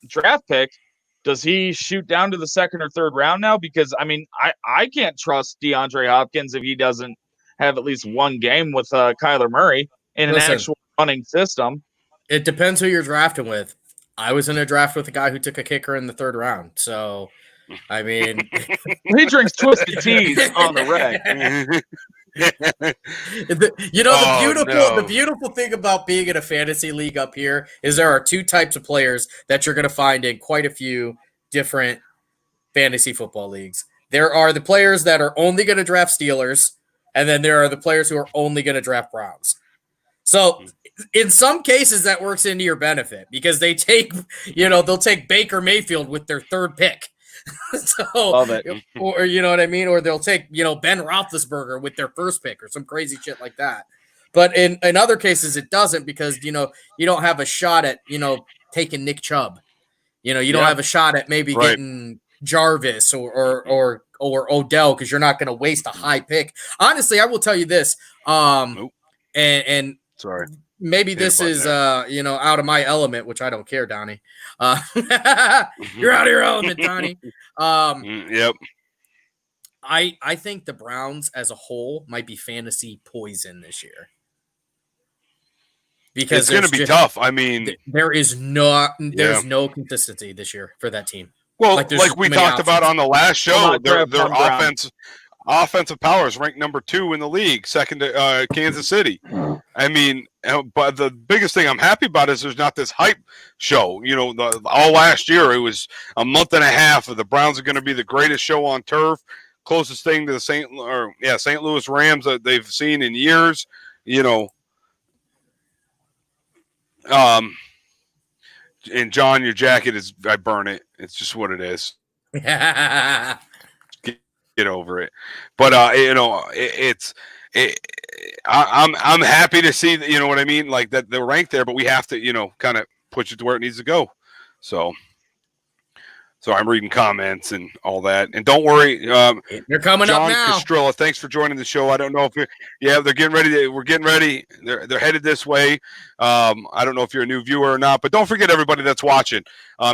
draft pick, does he shoot down to the 2nd or 3rd round now? Because, I can't trust DeAndre Hopkins if he doesn't have at least one game with Kyler Murray in an actual running system. It depends who you're drafting with. I was in a draft with a guy who took a kicker in the 3rd round. So, he drinks Twisted Teas on the reg. The beautiful thing about being in a fantasy league up here is there are 2 types of players that you're going to find in quite a few different fantasy football leagues. There are the players that are only going to draft Steelers, and then there are the players who are only going to draft Browns. So in some cases that works into your benefit because they take, they'll take Baker Mayfield with their 3rd pick. Love it. Or you know what I mean? Or they'll take, Ben Roethlisberger with their 1st pick or some crazy shit like that. But in other cases, it doesn't because, you don't have a shot at, taking Nick Chubb. You don't have a shot at maybe getting Jarvis or Odell because you're not going to waste a high pick. Honestly, I will tell you this. And sorry. Maybe this is, out of my element, which I don't care, Donnie. You're out of your element, Donnie. Yep. I think the Browns as a whole might be fantasy poison this year. Because it's going to be tough. There's no consistency this year for that team. Well, like we talked about on the last show, their offensive power is ranked number 2 in the league, second to Kansas City. But the biggest thing I'm happy about is there's not this hype show. All last year it was a month and a half of the Browns are going to be the greatest show on turf. closest thing to the St. Louis Rams that they've seen in years. And John, your jacket I burn it. It's just what it is. Get over it. But I'm happy to see that, you know what I mean, like that they're ranked there, but we have to kind of push it to where it needs to go. So I'm reading comments and all that. And don't worry, you're coming John up now. Castrilla, thanks for joining the show. I don't know if they're getting ready. We're getting ready. They're headed this way. I don't know if you're a new viewer or not, but don't forget everybody that's watching.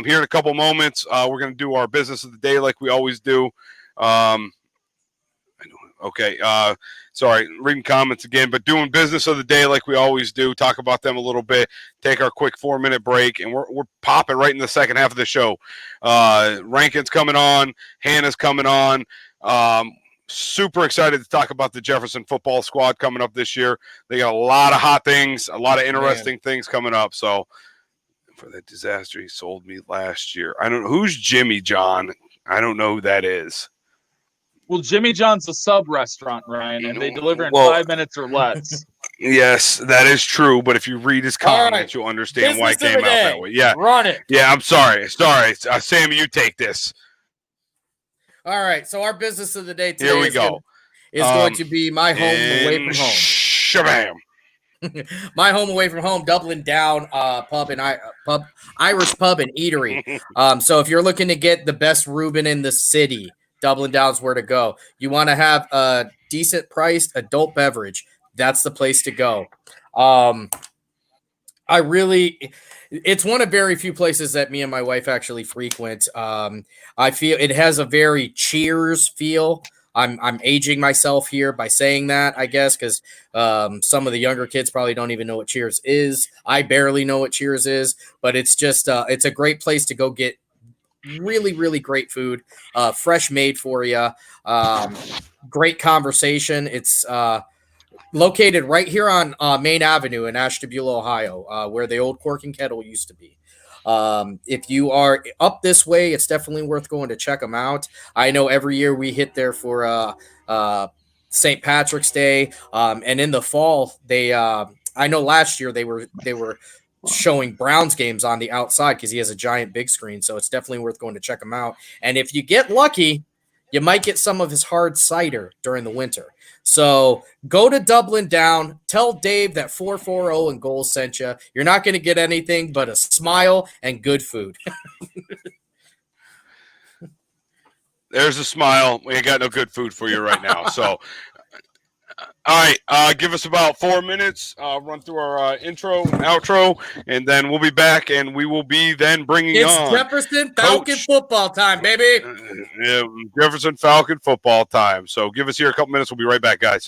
Here in a couple moments, we're going to do our business of the day like we always do. Okay. Sorry, reading comments again, but doing business of the day like we always do. Talk about them a little bit. Take our quick 4-minute break, and we're popping right in the second half of the show. Rankin's coming on. Hanna's coming on. Super excited to talk about the Jefferson football squad coming up this year. They got a lot of hot things, a lot of interesting things coming up. So for that disaster he sold me last year. I don't know who's Jimmy John. I don't know who that is. Well, Jimmy John's a sub restaurant, Ryan, and they deliver in 5 minutes or less. Yes, that is true. But if you read his comments, you'll understand why it came out that way. Yeah, run it. Yeah, I'm sorry. Sammy, you take this. All right. So our business of the day today Here we go. Is going to be my home away from home. Shabam. My home away from home, Dublin Down Irish Pub and Eatery. So if you're looking to get the best Reuben in the city, Dublin Down's where to go. You want to have a decent priced adult beverage, that's the place to go. It's one of very few places that me and my wife actually frequent. I feel it has a very Cheers feel. I'm aging myself here by saying that, I guess, because some of the younger kids probably don't even know what Cheers is. I barely know what Cheers is, but it's just it's a great place to go get really, really great food, fresh made for you. Great conversation. It's located right here on Main Avenue in Ashtabula, Ohio, where the old Cork and Kettle used to be. If you are up this way, it's definitely worth going to check them out. I know every year we hit there for St. Patrick's Day, and in the fall, I know last year they were showing Browns games on the outside because he has a giant big screen, so it's definitely worth going to check him out. And if you get lucky, you might get some of his hard cider during the winter. So go to Dublin Down, tell Dave that 440 and Goals sent you. You're not going to get anything but a smile and good food. There's a smile. We ain't got no good food for you right now. So, all right, give us about 4 minutes. Run through our intro and outro, and then we'll be back, and we will be then bringing on It's Jefferson Falcon football time, baby. Yeah, Jefferson Falcon football time. So give us here a couple minutes. We'll be right back, guys.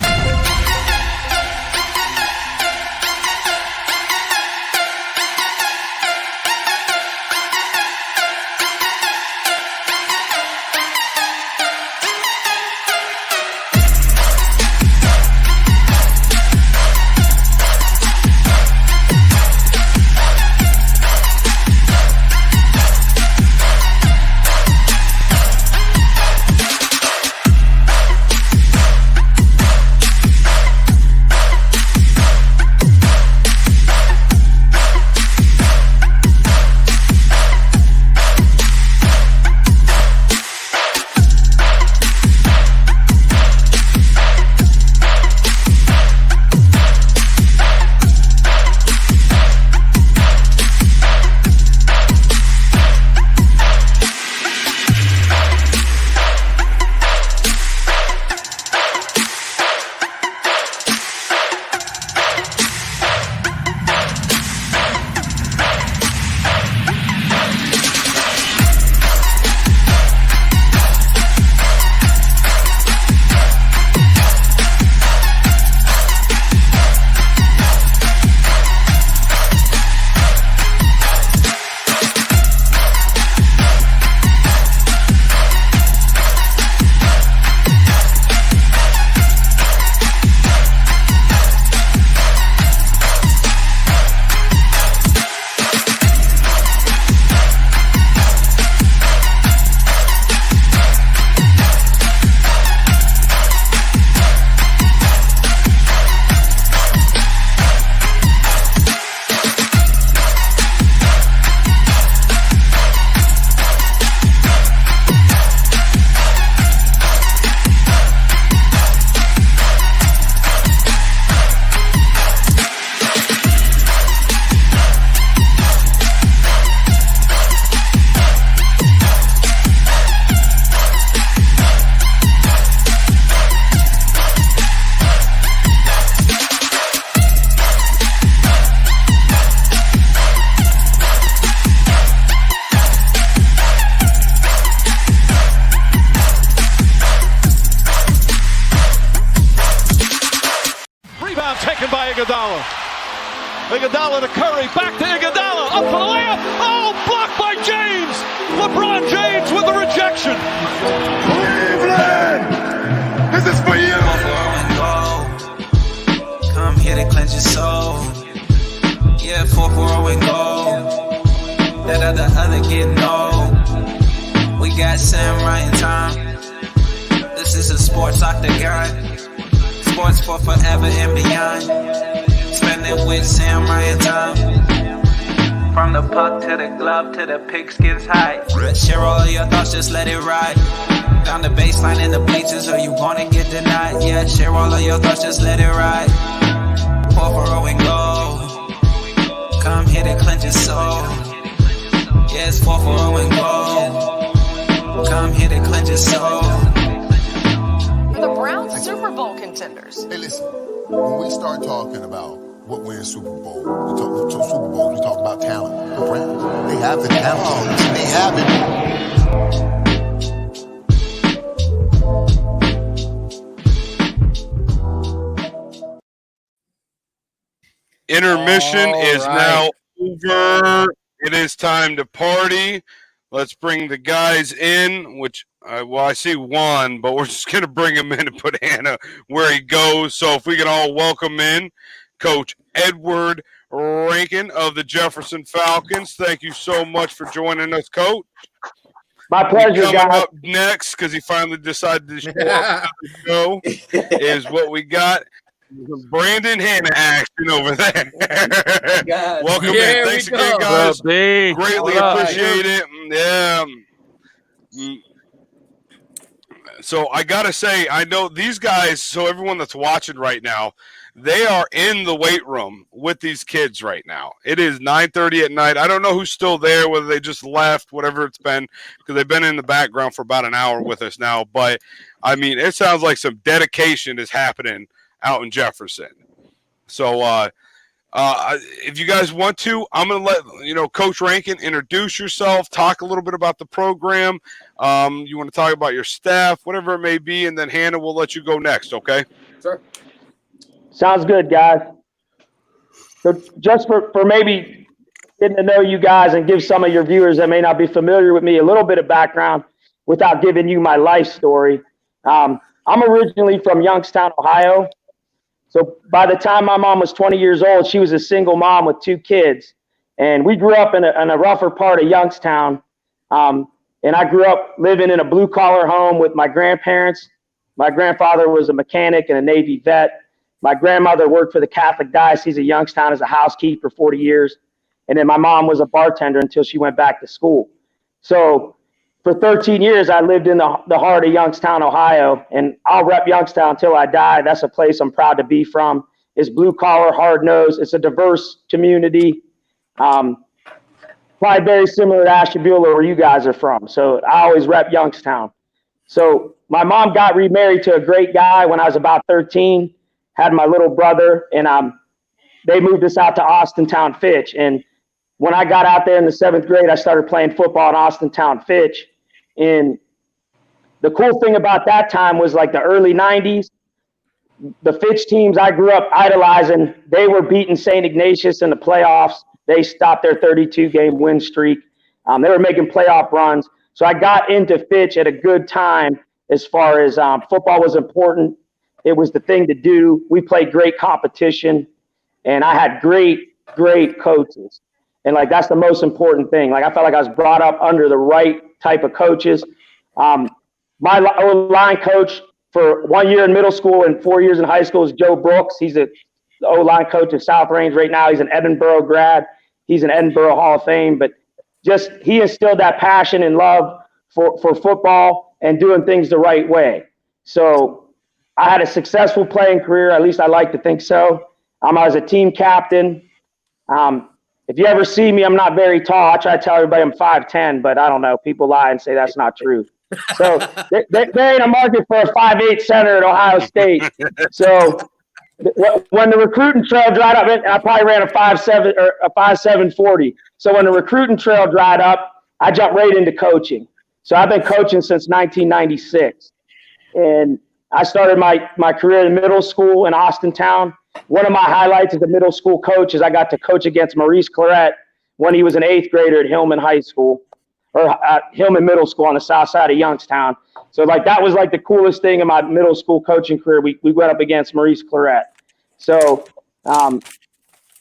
Iguodala to Curry, back to Iguodala, up for the layup. Oh, blocked by James. LeBron James with the rejection. Cleveland, this is for you. Come here to cleanse your soul. Yeah, 4-4 and go. That other getting old. We got Sam right in time. This is a sports octagon. Sports for forever and beyond. Spend it with Sam right in time. From the puck to the glove to the pigskins high. Share all of your thoughts, just let it ride. Down the baseline in the bleachers, or you wanna get denied. Yeah, share all of your thoughts, just let it ride. 4-4 and go. Come here to cleanse your soul. Yeah, it's 4-4 and go. Come here to cleanse your soul. The Browns Super Bowl contenders. Hey, listen, when we start talking about what wins Super Bowl, we talk about talent. The Browns, they have the talent. They have it. Intermission is right. now over. It is time to party. Let's bring the guys in, which, I see one, but we're just going to bring him in and put Hanna where he goes. So if we can all welcome in Coach Edward Rankin of the Jefferson Falcons. Thank you so much for joining us, Coach. My pleasure, Coming guys. up next, because he finally decided to show, is what we got. Brandon Hanna action over there. Welcome in. Thanks again, guys. Greatly appreciate it. Yeah. So I got to say, I know these guys, so everyone that's watching right now, they are in the weight room with these kids right now. It is 9:30 at night. I don't know who's still there, whether they just left, whatever it's been, because they've been in the background for about an hour with us now. But, I mean, it sounds like some dedication is happening out in Jefferson. So if you guys want to, I'm going to let Coach Rankin introduce yourself, talk a little bit about the program. You want to talk about your staff, whatever it may be, and then Hanna will let you go next, okay? Sure. Sounds good, guys. So just for maybe getting to know you guys and give some of your viewers that may not be familiar with me a little bit of background without giving you my life story. I'm originally from Youngstown, Ohio. So by the time my mom was 20 years old, she was a single mom with 2 kids. And we grew up in a rougher part of Youngstown. And I grew up living in a blue-collar home with my grandparents. My grandfather was a mechanic and a Navy vet. My grandmother worked for the Catholic Diocese of Youngstown as a housekeeper for 40 years. And then my mom was a bartender until she went back to school. So for 13 years, I lived in the heart of Youngstown, Ohio, and I'll rep Youngstown until I die. That's a place I'm proud to be from. It's blue-collar, hard-nosed. It's a diverse community. Probably very similar to Ashtabula, where you guys are from. So I always rep Youngstown. So my mom got remarried to a great guy when I was about 13, had my little brother, and they moved us out to Austintown Fitch. And when I got out there in the 7th grade, I started playing football in Austintown Fitch. And the cool thing about that time was like the early 90s, the Fitch teams I grew up idolizing, they were beating St. Ignatius in the playoffs. They stopped their 32-game win streak. They were making playoff runs. So I got into Fitch at a good time as far as football was important. It was the thing to do. We played great competition, and I had great coaches. And, like, that's the most important thing. Like, I felt like I was brought up under the right type of coaches. My O-line coach for 1 year in middle school and 4 years in high school is Joe Brooks. He's the O-line coach of South Range right now. He's an Edinburgh grad. He's an Edinburgh Hall of Fame. But just he instilled that passion and love for football and doing things the right way. So I had a successful playing career. At least I like to think so. I was a team captain. If you ever see me, I'm not very tall. I try to tell everybody I'm 5'10", but I don't know. People lie and say that's not true. So there ain't a market for a 5'8" center at Ohio State. So when the recruiting trail dried up, I probably ran a 5'7" or a 5'7" 40. So when the recruiting trail dried up, I jumped right into coaching. So I've been coaching since 1996. And I started my career in middle school in Austintown. one of my highlights as a middle school coach is I got to coach against Maurice Claret when he was an 8th grader at Hillman High School, or Hillman Middle School on the south side of Youngstown. So like that was like the coolest thing in my middle school coaching career. We went up against Maurice Claret. So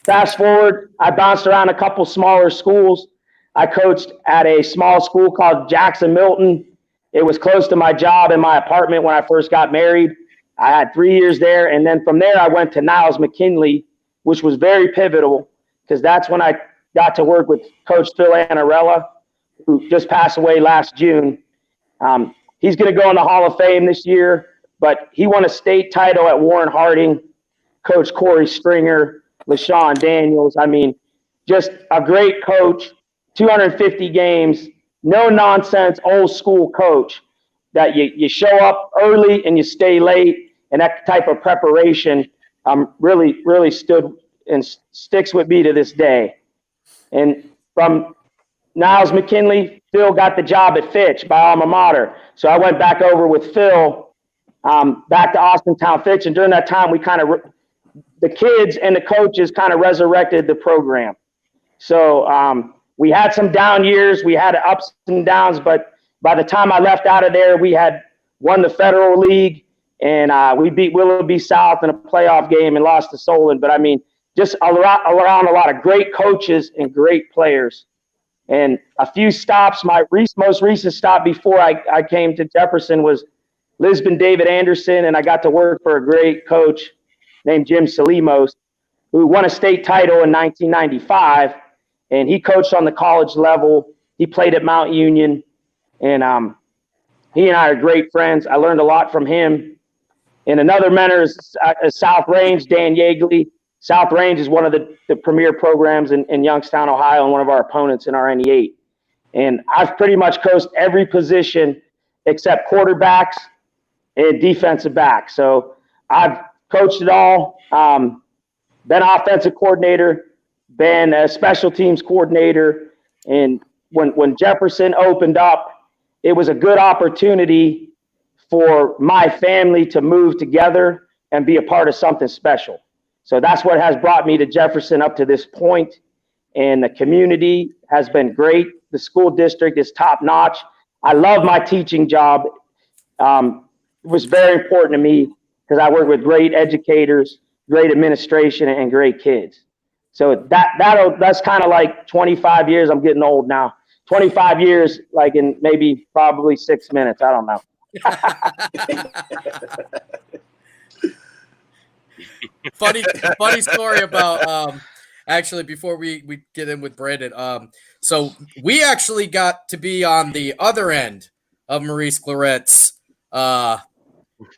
fast forward, I bounced around a couple smaller schools. I coached at a small school called Jackson Milton. It was close to my job and my apartment when I first got married. I had 3 years there. And then from there, I went to Niles McKinley, which was very pivotal because that's when I got to work with Coach Phil Annarella, who just passed away last June. He's going to go in the Hall of Fame this year, but he won a state title at Warren Harding, Coach Corey Stringer, LaShawn Daniels. I mean, just a great coach, 250 games, no nonsense, old school coach that you show up early and you stay late, and that type of preparation really stood and sticks with me to this day. And from Niles McKinley, Phil got the job at Fitch, my alma mater. So I went back over with Phil back to Austintown Fitch, and during that time we kind of the kids and the coaches kind of resurrected the program. So we had some down years, we had ups and downs, but by the time I left out of there, we had won the Federal League, and we beat Willoughby South in a playoff game and lost to Solon. But I mean, just around a lot of great coaches and great players. And a few stops, my most recent stop before I came to Jefferson was Lisbon David Anderson, and I got to work for a great coach named Jim Salimos, who won a state title in 1995, and he coached on the college level. He played at Mount Union, and he and I are great friends. I learned a lot from him. And another mentor is South Range, Dan Yeagley. South Range is one of the premier programs in Youngstown, Ohio, and one of our opponents in our NE8. And I've pretty much coached every position except quarterbacks and defensive backs. So I've coached it all, been offensive coordinator, been a special teams coordinator. And when Jefferson opened up, it was a good opportunity for my family to move together and be a part of something special. So that's what has brought me to Jefferson up to this point. And the community has been great. The school district is top notch. I love my teaching job. It was very important to me because I work with great educators, great administration, and great kids. So that's kind of like 25 years. I'm getting old now. 25 years, like in maybe probably 6 minutes. I don't know. funny story about actually before we get in with Brandon. So we actually got to be on the other end of Maurice Claret's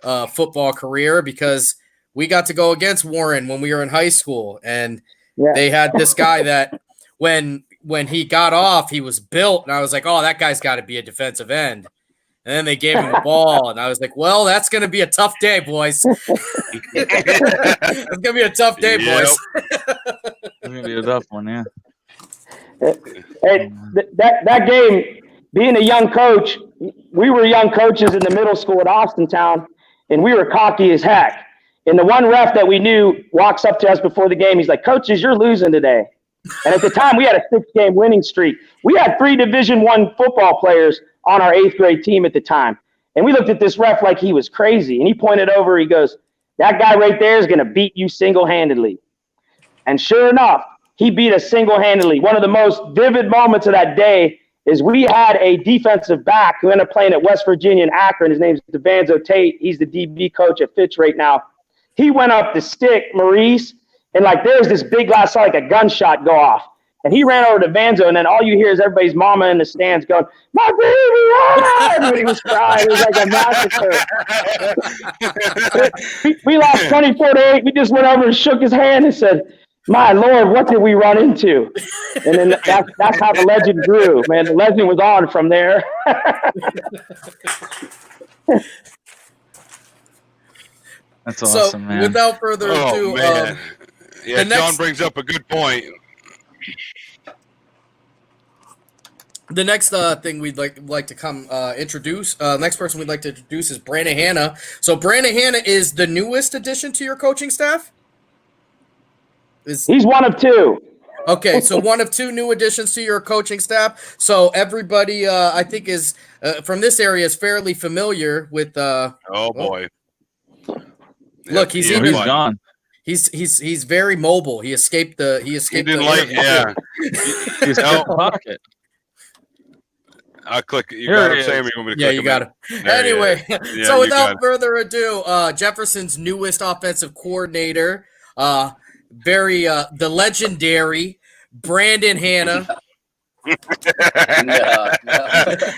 football career because we got to go against Warren when we were in high school, and they had this guy that when he got off, he was built, and I was like, oh, that guy's got to be a defensive end. And then they gave him the ball, and I was like, well, that's going to be a tough day, boys. It's going to be a tough day, boys. It's going to be a tough one, yeah. Hey, that game, being a young coach, we were young coaches in the middle school at Austintown, and we were cocky as heck. And the one ref that we knew walks up to us before the game. He's like, coaches, you're losing today. And at the time, we had a 6-game winning streak. We had 3 Division I football players on our 8th grade team at the time. And we looked at this ref like he was crazy. And he pointed over, he goes, that guy right there is going to beat you single-handedly. And sure enough, he beat us single-handedly. One of the most vivid moments of that day is we had a defensive back who ended up playing at West Virginia and Akron. His name's DeVanzo Tate. He's the DB coach at Fitch right now. He went up to stick Maurice, and like there's this big guy, saw like a gunshot go off. And he ran over to Vanzo, and then all you hear is everybody's mama in the stands going, my baby, ah! Everybody was crying. It was like a massacre. we lost 24-8. We just went over and shook his hand and said, my Lord, what did we run into? And then that's how the legend grew, man. The legend was on from there. That's awesome, man. Without further ado, John brings up a good point. The next thing we'd like to come introduce, next person we'd like to introduce is Brandon Hanna. So Brandon Hanna is the newest addition to your coaching staff? He's one of two. Okay, so one of two new additions to your coaching staff. So everybody, I think, is from this area is fairly familiar with. Oh boy! Look, he's yeah, even He's gone. He's very mobile. He escaped the. He escaped. He didn't the like. interview. Yeah. He's in the pocket. I click. You Here got it him, is. Sammy. You want me to Yeah, click you him got in? it. There he Anyway, is. Yeah, so you without got further ado, Jefferson's newest offensive coordinator, the legendary Brandon Hanna.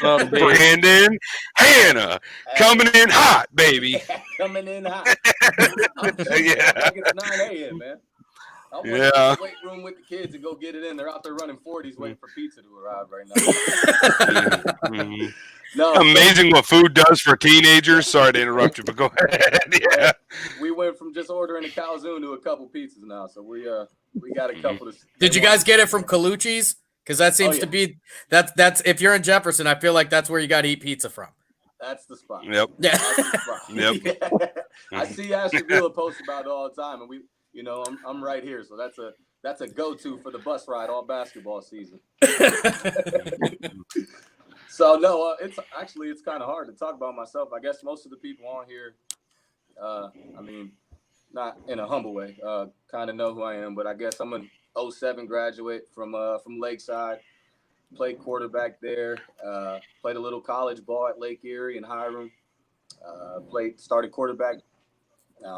Oh, baby. Brandon Hanna coming in hot, baby. Coming in hot. I'm Yeah. like it's 9 a.m., man. I want to Yeah. go to the weight room with the kids and go get it in. They're out there running 40s waiting for pizza to arrive right now. Mhm. No, Amazing what food does for teenagers. Sorry to interrupt you, but go ahead. Yeah. we went from just ordering a calzone to a couple pizzas now. So we got a couple of. Did you guys get it from Colucci's? Because that seems to be that's if you're in Jefferson, I feel like that's where you got to eat pizza from. That's the spot. Yep. Yeah. That's the spot. Yep. I see Ashley Villa post about it all the time, and I'm right here, so that's a go-to for the bus ride all basketball season. So no, it's kind of hard to talk about myself. I guess most of the people on here, not in a humble way, kind of know who I am, but I guess I'm an 07 graduate from Lakeside. Played quarterback there. Played a little college ball at Lake Erie and Hiram. Started quarterback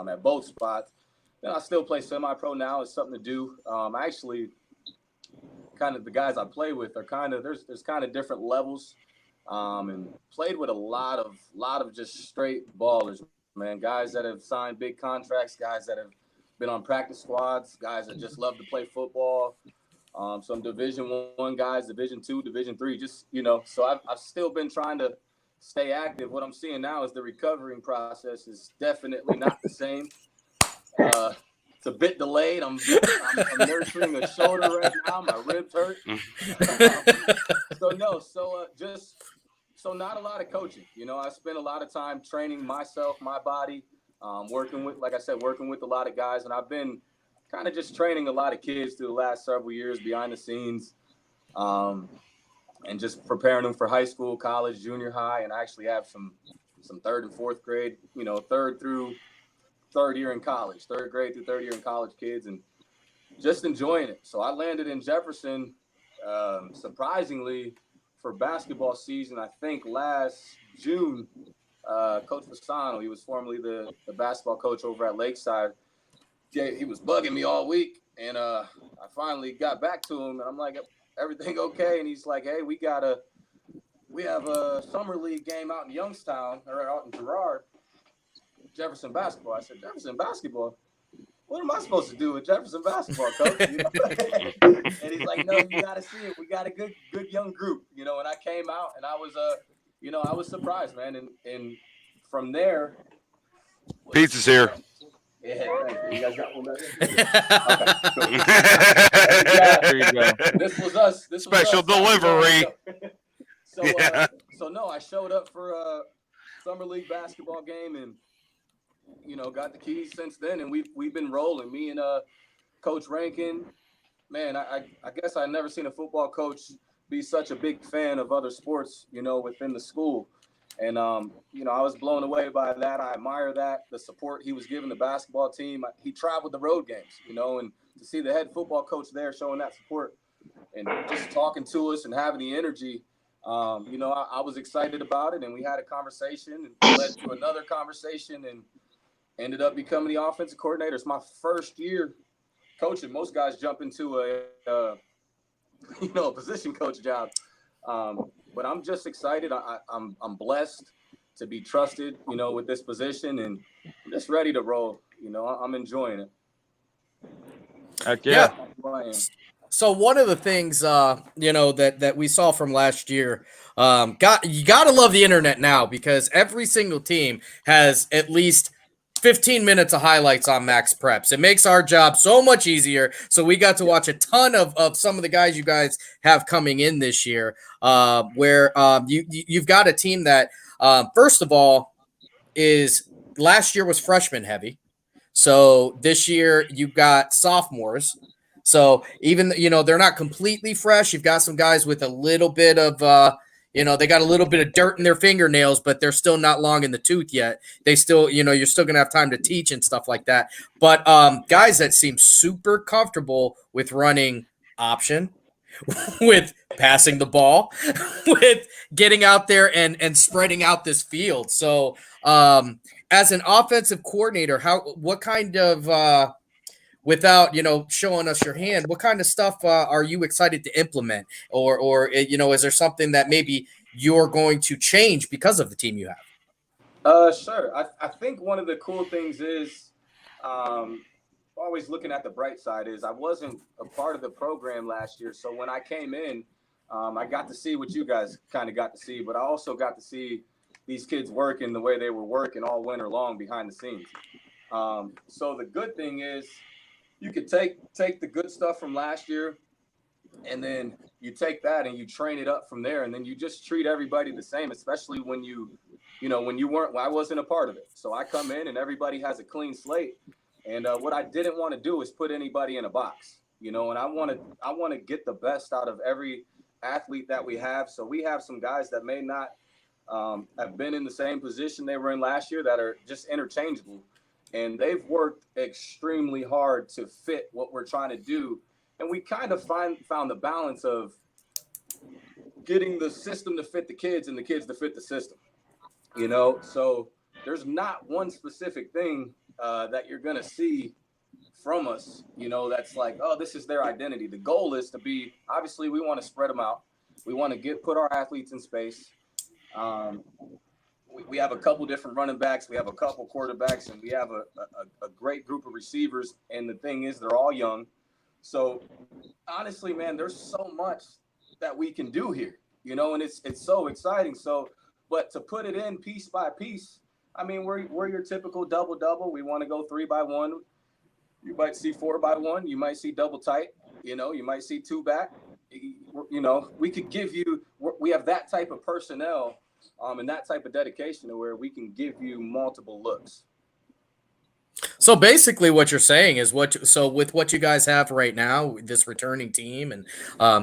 at both spots. Then I still play semi-pro now. It's something to do. I actually kind of the guys I play with are kind of there's kind of different levels. And played with a lot of just straight ballers, man. Guys that have signed big contracts, guys that have been on practice squads, guys that just love to play football. Some Division I guys, Division II, Division III, just, so I've still been trying to stay active. What I'm seeing now is the recovering process is definitely not the same. It's a bit delayed. I'm nurturing a shoulder right now. My ribs hurt. So not a lot of coaching. I spent a lot of time training myself, my body, working with a lot of guys, and I've been kind of just training a lot of kids through the last several years behind the scenes, and just preparing them for high school, college, junior high, and I actually have some third and fourth grade, third through third year in college, third grade through third year in college kids, and just enjoying it. So I landed in Jefferson, surprisingly, for basketball season, I think last June. Coach Fasano, he was formerly the basketball coach over at Lakeside. He was bugging me all week, and I finally got back to him, and I'm like, everything okay? And he's like, hey, we have a summer league game out in Youngstown, or out in Girard, Jefferson basketball. I said, Jefferson basketball? What am I supposed to do with Jefferson basketball, coach? And he's like, no, you got to see it. We got a good young group, and I came out, and I was surprised, man. And from there, Pizza's here. Yeah, you guys got one back there? Okay, There you go. This was us. Special delivery. So I showed up for a summer league basketball game and got the keys since then, and we've been rolling. Me and Coach Rankin, man, I guess I've never seen a football coach be such a big fan of other sports, within the school. And, I was blown away by that. I admire that, the support he was giving the basketball team. He traveled the road games, and to see the head football coach there showing that support and just talking to us and having the energy, I was excited about it. And we had a conversation and led to another conversation and ended up becoming the offensive coordinator. It's my first year coaching. Most guys jump into a position coach job. But I'm just excited. I'm blessed to be trusted, with this position, and I'm just ready to roll. I'm enjoying it. Heck yeah. So one of the things, that we saw from last year, you got to love the internet now, because every single team has at least 15 minutes of highlights on Max Preps. It makes our job so much easier. So we got to watch a ton of some of the guys you guys have coming in this year, where you've got a team that, first of all, is last year was freshman heavy. So this year you've got sophomores. So even, they're not completely fresh. You've got some guys with a little bit of, they got a little bit of dirt in their fingernails, but they're still not long in the tooth yet. They still, you're still going to have time to teach and stuff like that. But guys that seem super comfortable with running option, with passing the ball, with getting out there and spreading out this field. So as an offensive coordinator, what kind of without showing us your hand, what kind of stuff are you excited to implement, or is there something that maybe you're going to change because of the team you have? Sure. I think one of the cool things is always looking at the bright side is I wasn't a part of the program last year. So when I came in, I got to see what you guys kind of got to see, but I also got to see these kids working the way they were working all winter long behind the scenes. So the good thing is you could take the good stuff from last year, and then you take that and you train it up from there. And then you just treat everybody the same, especially when I wasn't a part of it. So I come in and everybody has a clean slate. And what I didn't want to do is put anybody in a box, and I want to get the best out of every athlete that we have. So we have some guys that may not have been in the same position they were in last year that are just interchangeable. And they've worked extremely hard to fit what we're trying to do. And we kind of found the balance of getting the system to fit the kids and the kids to fit the system, So there's not one specific thing that you're going to see from us, that's like, oh, this is their identity. The goal is to be, obviously, we want to spread them out. We want to put our athletes in space. We have a couple different running backs. We have a couple quarterbacks, and we have a great group of receivers. And the thing is, they're all young. So honestly, man, there's so much that we can do here, and it's so exciting. So, but to put it in piece by piece, I mean, we're your typical double. We want to go 3-by-1. You might see 4-by-1. You might see double tight. You might see 2-back. We could give you. We have that type of personnel. And that type of dedication to where we can give you multiple looks. So basically what you're saying is with what you guys have right now, this returning team and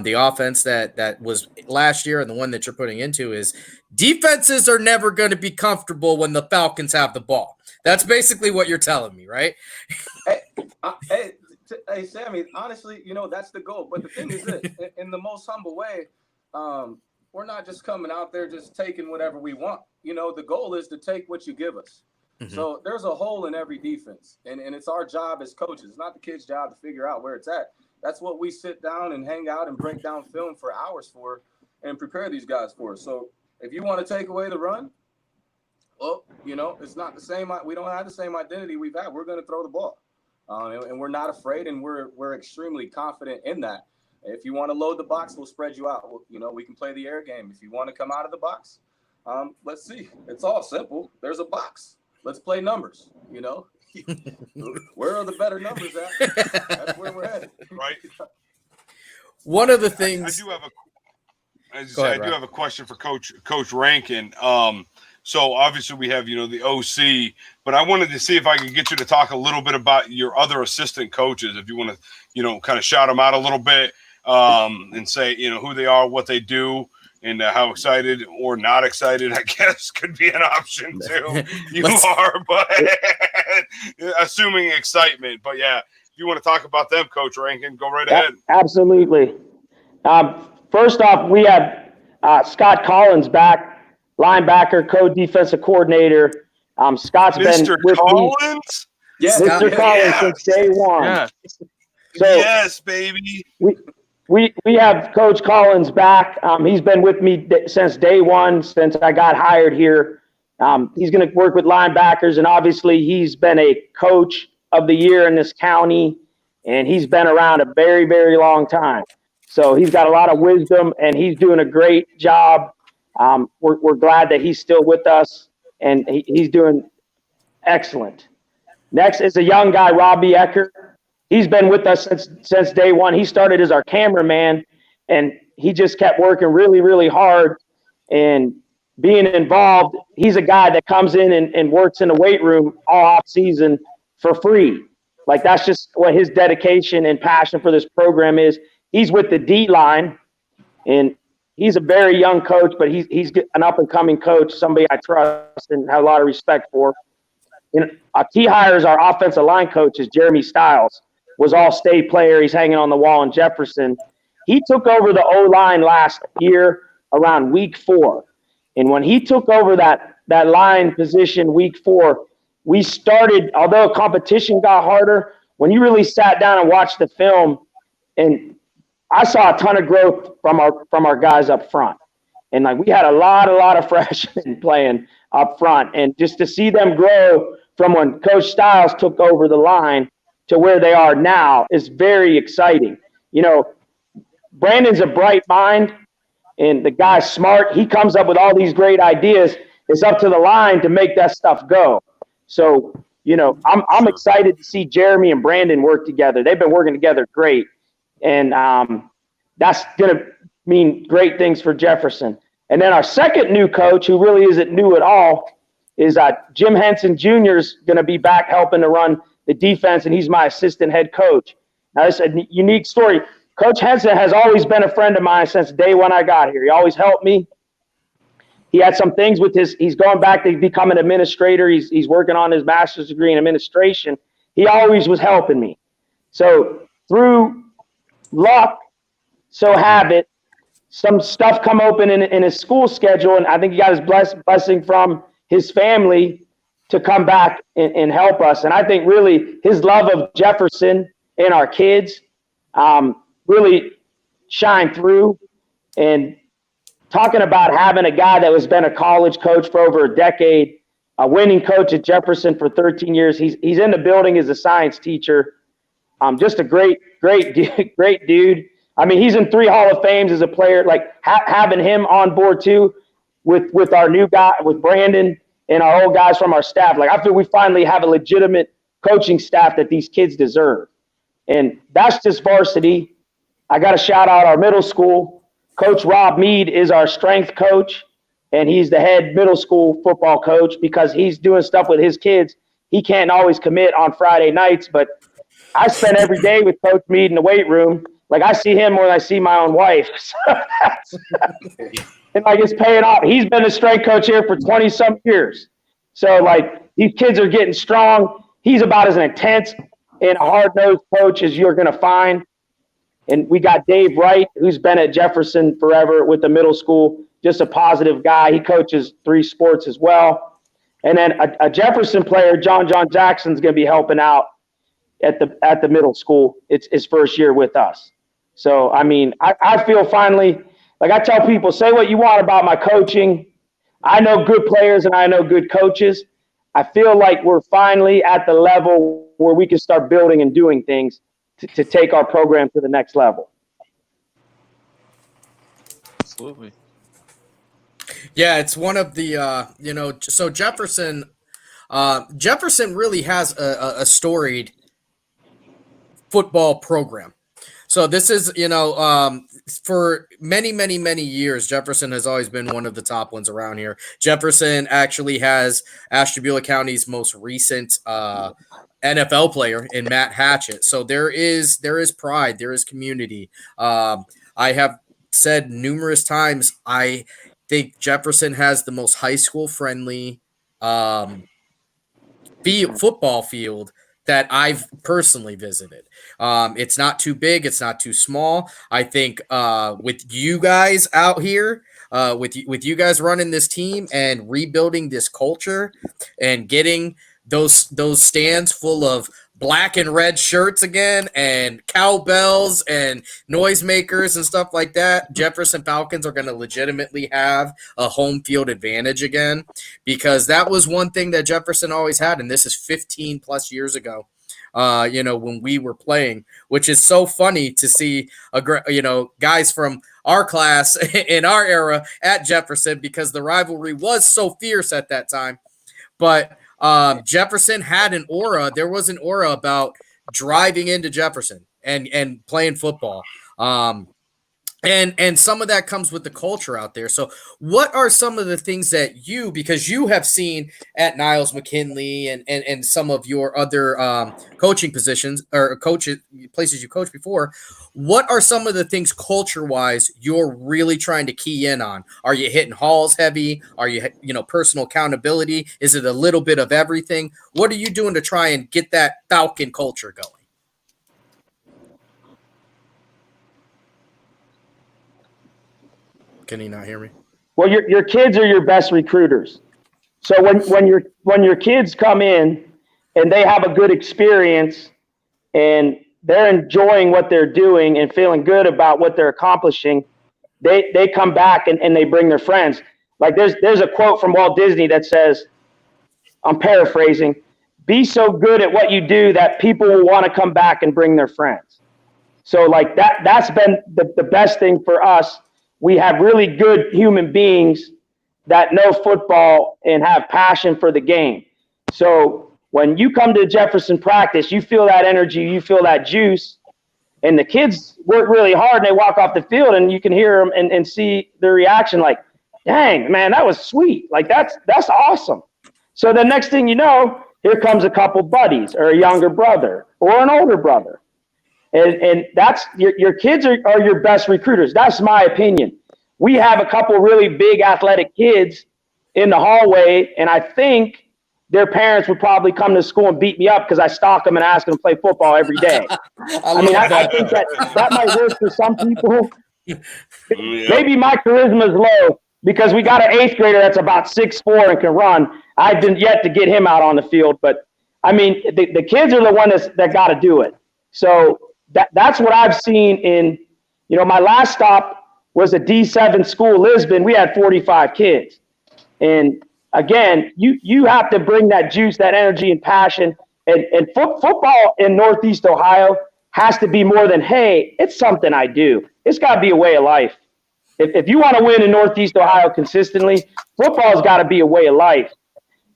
the offense that was last year and the one that you're putting into is defenses are never going to be comfortable when the Falcons have the ball. That's basically what you're telling me, right? Hey, Sammy, honestly, that's the goal. But the thing is this, in the most humble way, we're not just coming out there just taking whatever we want. The goal is to take what you give us. Mm-hmm. So there's a hole in every defense, and it's our job as coaches. It's not the kids' job to figure out where it's at. That's what we sit down and hang out and break down film for hours for and prepare these guys for. So if you want to take away the run, well, it's not the same. We don't have the same identity we've had. We're going to throw the ball, and we're not afraid, and we're extremely confident in that. If you want to load the box, we'll spread you out. We can play the air game. If you want to come out of the box, let's see. It's all simple. There's a box. Let's play numbers. Where are the better numbers at? That's where we're headed. Right. One of the things I do have a question for Coach Rankin. So obviously we have, the OC, but I wanted to see if I could get you to talk a little bit about your other assistant coaches. If you want to, kind of shout them out a little bit and say, who they are, what they do, and how excited or not excited, I guess, could be an option too. But assuming excitement. But yeah, if you want to talk about them, Coach Rankin, go right ahead. Absolutely. First off, we have Scott Collins back, linebacker, co-defensive coordinator. Scott's Mr. been with Collins? me. Yes, Mr. Collins since day one. Yeah. So yes, baby. We have Coach Collins back. He's been with me since day one, since I got hired here. He's going to work with linebackers, and obviously he's been a coach of the year in this county, and he's been around a very, very long time. So he's got a lot of wisdom, and he's doing a great job. We're glad that he's still with us, and he's doing excellent. Next is a young guy, Robbie Ecker. He's been with us since day one. He started as our cameraman, and he just kept working really, really hard and being involved. He's a guy that comes in and works in the weight room all off season, for free. Like, that's just what his dedication and passion for this program is. He's with the D line, and he's a very young coach, but he's an up-and-coming coach, somebody I trust and have a lot of respect for. And a key hire is our offensive line coach is Jeremy Stiles, was all-state player. He's hanging on the wall in Jefferson. He took over the O-line last year around week 4. And when he took over that line position week 4, we started, although competition got harder, when you really sat down and watched the film, and I saw a ton of growth from our guys up front. And like, we had a lot of freshmen playing up front. And just to see them grow from when Coach Stiles took over the line to where they are now is very exciting. You know, Brandon's a bright mind, and the guy's smart. He comes up with all these great ideas. It's up to the line to make that stuff go. So, you know, I'm excited to see Jeremy and Brandon work together. They've been working together great. And that's going to mean great things for Jefferson. And then our second new coach, who really isn't new at all, is Jim Henson Jr. is going to be back helping to run the defense, and he's my assistant head coach. Now, it's a unique story. Coach Henson has always been a friend of mine since day one I got here. He always helped me. He had some things with he's going back to become an administrator. He's working on his master's degree in administration. He always was helping me. So through luck, so habit, some stuff come open in his school schedule, and I think he got his blessing from his family to come back and help us. And I think really his love of Jefferson and our kids really shine through. And talking about having a guy that has been a college coach for over a decade, a winning coach at Jefferson for 13 years. He's in the building as a science teacher. Just a great dude. I mean, he's in 3 Hall of Fames as a player. Like, having him on board too with our new guy, with Brandon and our old guys from our staff. Like, I feel we finally have a legitimate coaching staff that these kids deserve. And that's just varsity. I got to shout out our middle school. Coach Rob Mead is our strength coach, and he's the head middle school football coach because he's doing stuff with his kids. He can't always commit on Friday nights, but I spend every day with Coach Mead in the weight room. Like, I see him more than I see my own wife. And like, it's paying off. He's been the strength coach here for 20-some years. So like, these kids are getting strong. He's about as intense and a hard-nosed coach as you're going to find. And we got Dave Wright, who's been at Jefferson forever with the middle school, just a positive guy. He coaches 3 sports as well. And then a Jefferson player, John Jackson's going to be helping out at the middle school. It's his first year with us. So, I mean, I feel finally, like I tell people, say what you want about my coaching. I know good players and I know good coaches. I feel like we're finally at the level where we can start building and doing things to take our program to the next level. Absolutely. Yeah, it's one of the, so Jefferson really has a storied football program. So this is, for many, many, many years, Jefferson has always been one of the top ones around here. Jefferson actually has Ashtabula County's most recent NFL player in Matt Hatchett. So there is pride, there is community. I have said numerous times, I think Jefferson has the most high school friendly football field that I've personally visited. It's not too big. It's not too small. I think with you guys out here, with you guys running this team and rebuilding this culture and getting those stands full of black and red shirts again and cowbells and noisemakers and stuff like that, Jefferson Falcons are going to legitimately have a home field advantage again, because that was one thing that Jefferson always had, and this is 15 plus years ago, when we were playing, which is so funny to see, guys from our class in our era at Jefferson, because the rivalry was so fierce at that time. But Jefferson had an aura. There was an aura about driving into Jefferson and playing football. And some of that comes with the culture out there. So what are some of the things that because you have seen at Niles McKinley and some of your other coaching positions or places you coached before, what are some of the things culture-wise you're really trying to key in on? Are you hitting halls heavy? Are you, personal accountability? Is it a little bit of everything? What are you doing to try and get that Falcon culture going? Can he not hear me? Well, your kids are your best recruiters. So when your kids come in and they have a good experience and they're enjoying what they're doing and feeling good about what they're accomplishing, they come back and they bring their friends. Like there's a quote from Walt Disney that says, I'm paraphrasing, be so good at what you do that people will want to come back and bring their friends. So like that's been the best thing for us. We have really good human beings that know football and have passion for the game. So when you come to Jefferson practice, you feel that energy, you feel that juice, and the kids work really hard and they walk off the field and you can hear them and see their reaction like, dang, man, that was sweet. Like that's awesome. So the next thing you know, here comes a couple buddies or a younger brother or an older brother. And that's your kids are your best recruiters. That's my opinion. We have a couple really big athletic kids in the hallway, and I think their parents would probably come to school and beat me up because I stalk them and ask them to play football every day. I think that might work for some people. Maybe my charisma is low because we got an 8th grader that's about 6'4" and can run. I've been yet to get him out on the field, but I mean, the kids are the ones that got to do it. So that's what I've seen in, my last stop was a D7 school, Lisbon. We had 45 kids. And again, you have to bring that juice, that energy and passion. And football in Northeast Ohio has to be more than, hey, it's something I do. It's got to be a way of life. If you want to win in Northeast Ohio consistently, football's got to be a way of life.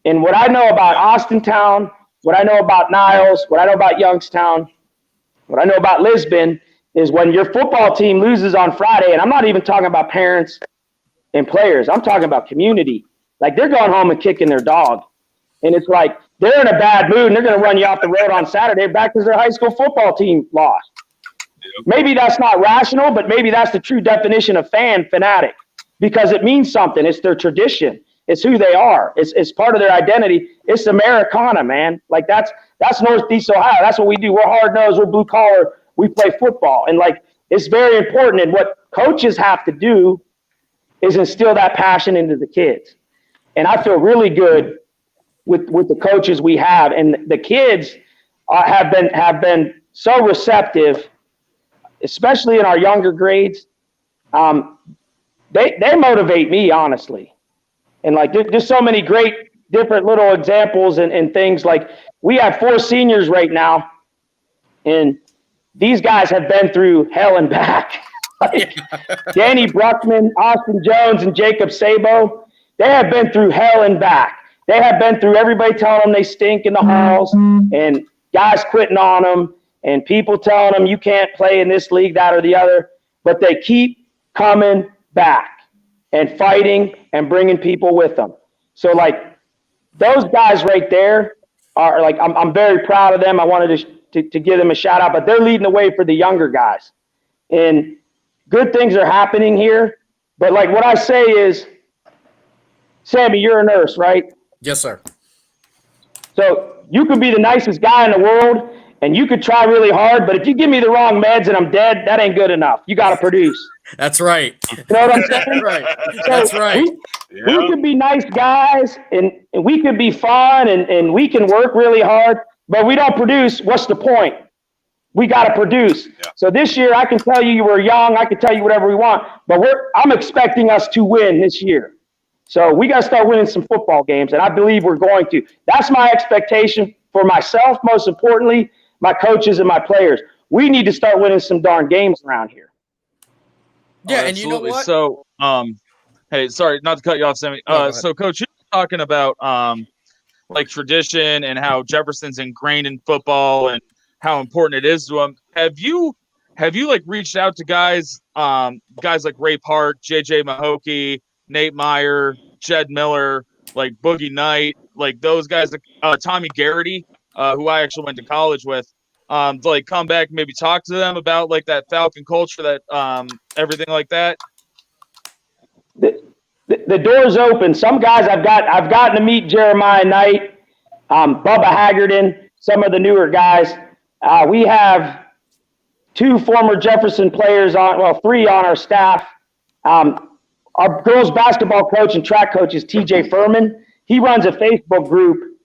And what I know about Austintown, what I know about Niles, what I know about Youngstown, what I know about Lisbon is when your football team loses on Friday, and I'm not even talking about parents and players, I'm talking about community. Like they're going home and kicking their dog. And it's like they're in a bad mood and they're going to run you off the road on Saturday back because their high school football team lost. Maybe that's not rational, but maybe that's the true definition of fanatic because it means something. It's their tradition. It's who they are. It's part of their identity. It's Americana, man. Like that's Northeast Ohio. That's what we do. We're hard-nosed. We're blue-collar. We play football. And, like, it's very important. And what coaches have to do is instill that passion into the kids. And I feel really good with the coaches we have. And the kids have been so receptive, especially in our younger grades. They motivate me, honestly. And, like, there's so many great different little examples and things. Like, we have 4 seniors right now, and these guys have been through hell and back. Like, Danny Bruckman, Austin Jones, and Jacob Sabo, they have been through hell and back. They have been through everybody telling them they stink in the halls and guys quitting on them and people telling them you can't play in this league, that or the other. But they keep coming back and fighting and bringing people with them. So, like, those guys right there are, like, I'm very proud of them. I wanted to give them a shout out, but they're leading the way for the younger guys. And good things are happening here. But, like, what I say is, Sammy, you're a nurse, right? Yes, sir. So you could be the nicest guy in the world and you could try really hard, but if you give me the wrong meds and I'm dead, that ain't good enough. You got to produce. That's right. You know what I'm saying? Right. So That's right. We could be nice guys and we could be fun and we can work really hard, but we don't produce. What's the point? We got to produce. Yeah. So this year, I can tell you we're young. I can tell you whatever we want, but I'm expecting us to win this year. So we got to start winning some football games, and I believe we're going to. That's my expectation for myself, most importantly, my coaches and my players. We need to start winning some darn games around here. Yeah, and you know what? So, hey, sorry, not to cut you off, Sammy. So, Coach, you're talking about like tradition and how Jefferson's ingrained in football and how important it is to them. Have you have you like reached out to guys like Ray Park, JJ Mahokey, Nate Meyer, Jed Miller, like Boogie Knight, like those guys, Tommy Garrity, who I actually went to college with, to like come back and maybe talk to them about like that Falcon culture, that everything like that? The door's open. Some guys I've gotten to meet Jeremiah Knight, Bubba Haggerty, some of the newer guys. We have 2 former Jefferson players three on our staff. Our girls basketball coach and track coach is TJ Furman. He runs a Facebook group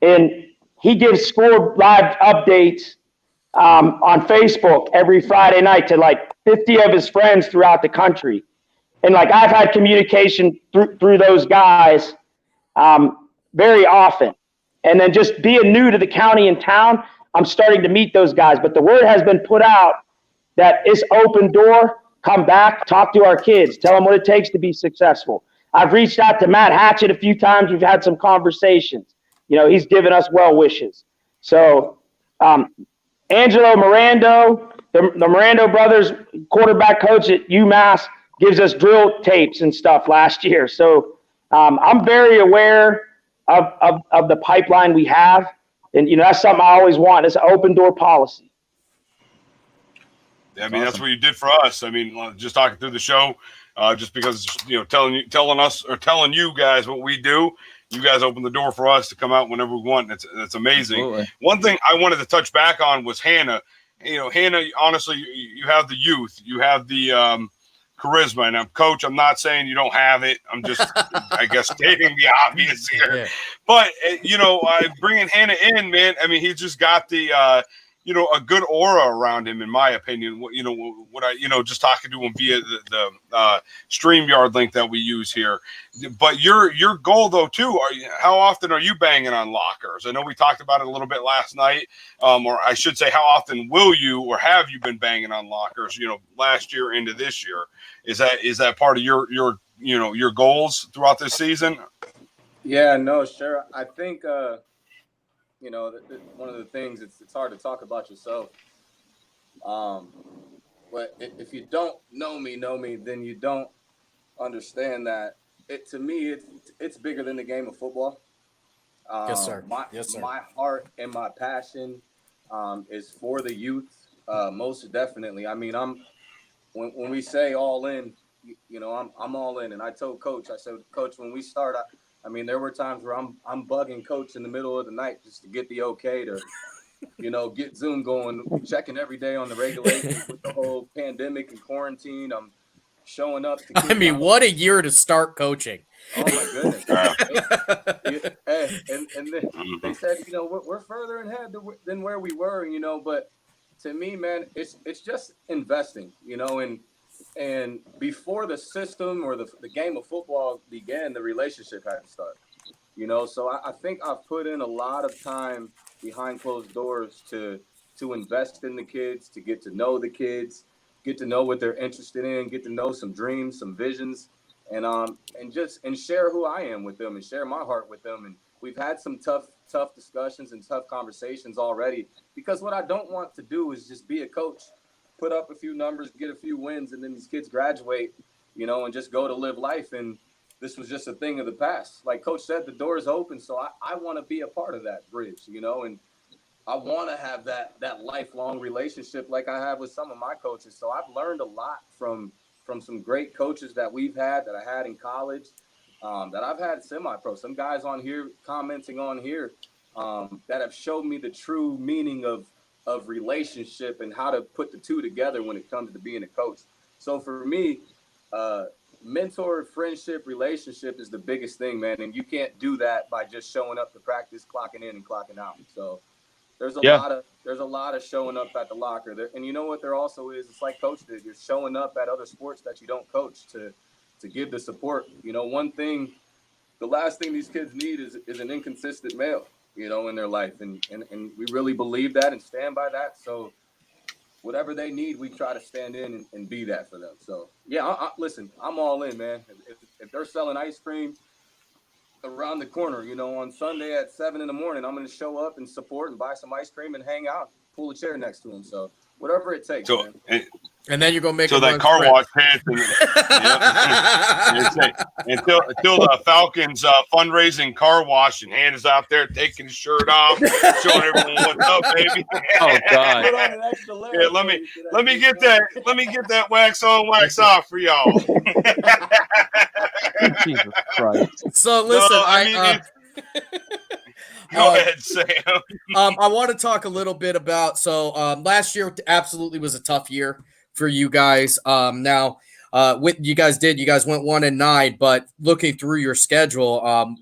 and he gives score live updates on Facebook every Friday night to like 50 of his friends throughout the country. And like I've had communication through those guys very often. And then just being new to the county and town, I'm starting to meet those guys. But the word has been put out that it's open door. Come back, talk to our kids, tell them what it takes to be successful. I've reached out to Matt Hatchett a few times. We've had some conversations. You know, he's given us well wishes. So Angelo Mirando, the Mirando brothers, quarterback coach at UMass, gives us drill tapes and stuff last year. So I'm very aware of the pipeline we have. And, you know, that's something I always want. It's an open door policy. I mean, that's what you did for us. I mean, just talking through the show, just because, you know, telling you guys what we do, you guys open the door for us to come out whenever we want. That's amazing. Absolutely. One thing I wanted to touch back on was Hanna. You know, Hanna, honestly, you have the youth, you have the charisma. And Coach, I'm not saying you don't have it. I'm just, I guess, stating the obvious here. Yeah. But, you know, bringing Hanna in, man, I mean, he's just got the you know, a good aura around him, in my opinion. You know, what I, you know, just talking to him via the StreamYard link that we use here. But your goal, though, too, how often are you banging on lockers? I know we talked about it a little bit last night, or I should say, how often will you or have you been banging on lockers? You know, last year into this year, is that part of your you know, your goals throughout this season? Yeah, no, sure. I think. You know, one of the things, it's hard to talk about yourself. But if you don't know me, then you don't understand that to me, it's bigger than the game of football. Yes, sir. My heart and my passion is for the youth, most definitely. I mean, when we say all in, you know, I'm all in. And I told Coach, I said, Coach, when we start, I mean, there were times where I'm bugging Coach in the middle of the night just to get the okay to, you know, get Zoom going, checking every day on the regulations with the whole pandemic and quarantine. I'm showing up to I mean, what a year to start coaching. Oh, my goodness. Hey, and then they said, you know, we're further ahead than where we were, you know, but to me, man, it's just investing, you know, and before the system or the game of football began, the relationship had to start, you know? So I think I've put in a lot of time behind closed doors to invest in the kids, to get to know the kids, get to know what they're interested in, get to know some dreams, some visions, and share who I am with them and share my heart with them. And we've had some tough discussions and tough conversations already, because what I don't want to do is just be a coach, put up a few numbers, get a few wins, and then these kids graduate, you know, and just go to live life. And this was just a thing of the past. Like Coach said, the door is open. So I want to be a part of that bridge, you know, and I want to have that lifelong relationship like I have with some of my coaches. So I've learned a lot from some great coaches that we've had, that I had in college, that I've had semi-pro. Some guys on here commenting on here that have showed me the true meaning of relationship and how to put the two together when it comes to being a coach. So for me, mentor, friendship, relationship is the biggest thing, man. And you can't do that by just showing up to practice, clocking in and clocking out. So there's a lot of showing up at the locker there. And you know what there also is? It's like Coach did. You're showing up at other sports that you don't coach to give the support. You know, the last thing these kids need is an inconsistent male, you know, in their life. And we really believe that and stand by that. So whatever they need, we try to stand in and be that for them. So, yeah, listen, I'm all in, man. If they're selling ice cream around the corner, you know, on Sunday at 7 a.m, I'm going to show up and support and buy some ice cream and hang out, pull a chair next to them. So whatever it takes. So, man. And then you're gonna make so that car wash pants until the Falcons fundraising car wash, and Hanna's out there taking his shirt off, showing everyone what's up, baby. Oh God. Put on an extra layer. Yeah, let me get that wax on, wax off for y'all. Jesus Christ. So listen, Go ahead, Sam. I want to talk a little bit about. So last year absolutely was a tough year for you guys. Now, what you guys went 1-9, but looking through your schedule,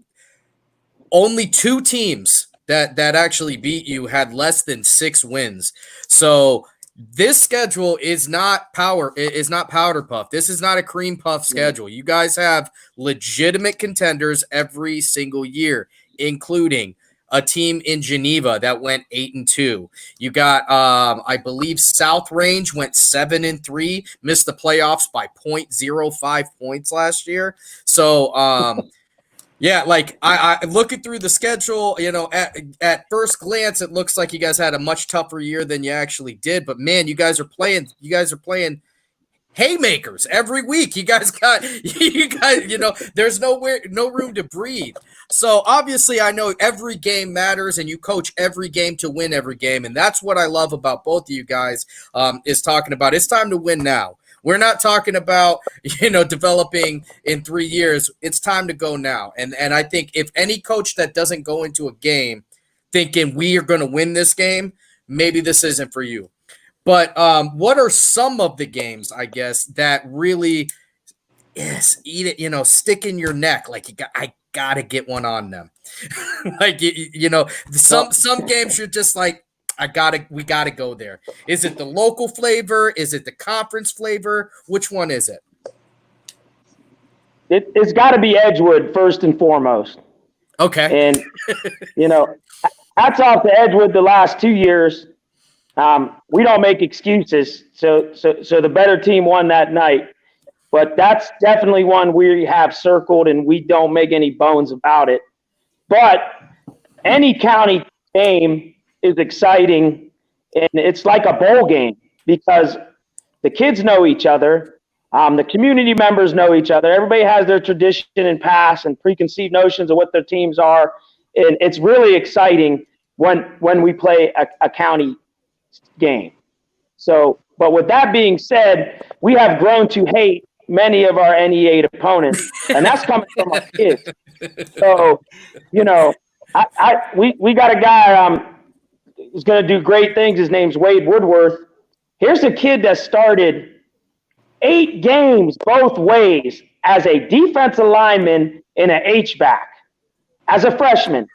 only 2 teams that actually beat you had less than 6 wins. So this schedule is not powder puff. This is not a cream puff schedule. You guys have legitimate contenders every single year, including a team in Geneva that went 8-2. You got, I believe, South Range went 7-3, missed the playoffs by 0.05 points last year. So, yeah, like I looking through the schedule, at first glance, it looks like you guys had a much tougher year than you actually did. But man, you guys are playing haymakers every week. You guys, there's no room to breathe. So obviously I know every game matters and you coach every game to win every game. And that's what I love about both of you guys, is talking about it's time to win now. We're not talking about, developing in 3 years. It's time to go now. And I think if any coach that doesn't go into a game thinking we are going to win this game, maybe this isn't for you. But what are some of the games, I guess, that really stick in your neck? Like I gotta get one on them. Like some games you're just like, we gotta go there. Is it the local flavor? Is it the conference flavor? Which one is it? It's got to be Edgewood first and foremost. Okay. And hats off to Edgewood the last 2 years. We don't make excuses. So the better team won that night. But that's definitely one we have circled, and we don't make any bones about it. But any county game is exciting, and it's like a bowl game because the kids know each other. The community members know each other. Everybody has their tradition and past and preconceived notions of what their teams are. And it's really exciting when we play a county game. So, but with that being said, we have grown to hate many of our NE8 opponents, and that's coming from our kids. So, we got a guy who's going to do great things. His name's Wade Woodworth. Here's a kid that started 8 games both ways as a defensive lineman and an H-back as a freshman,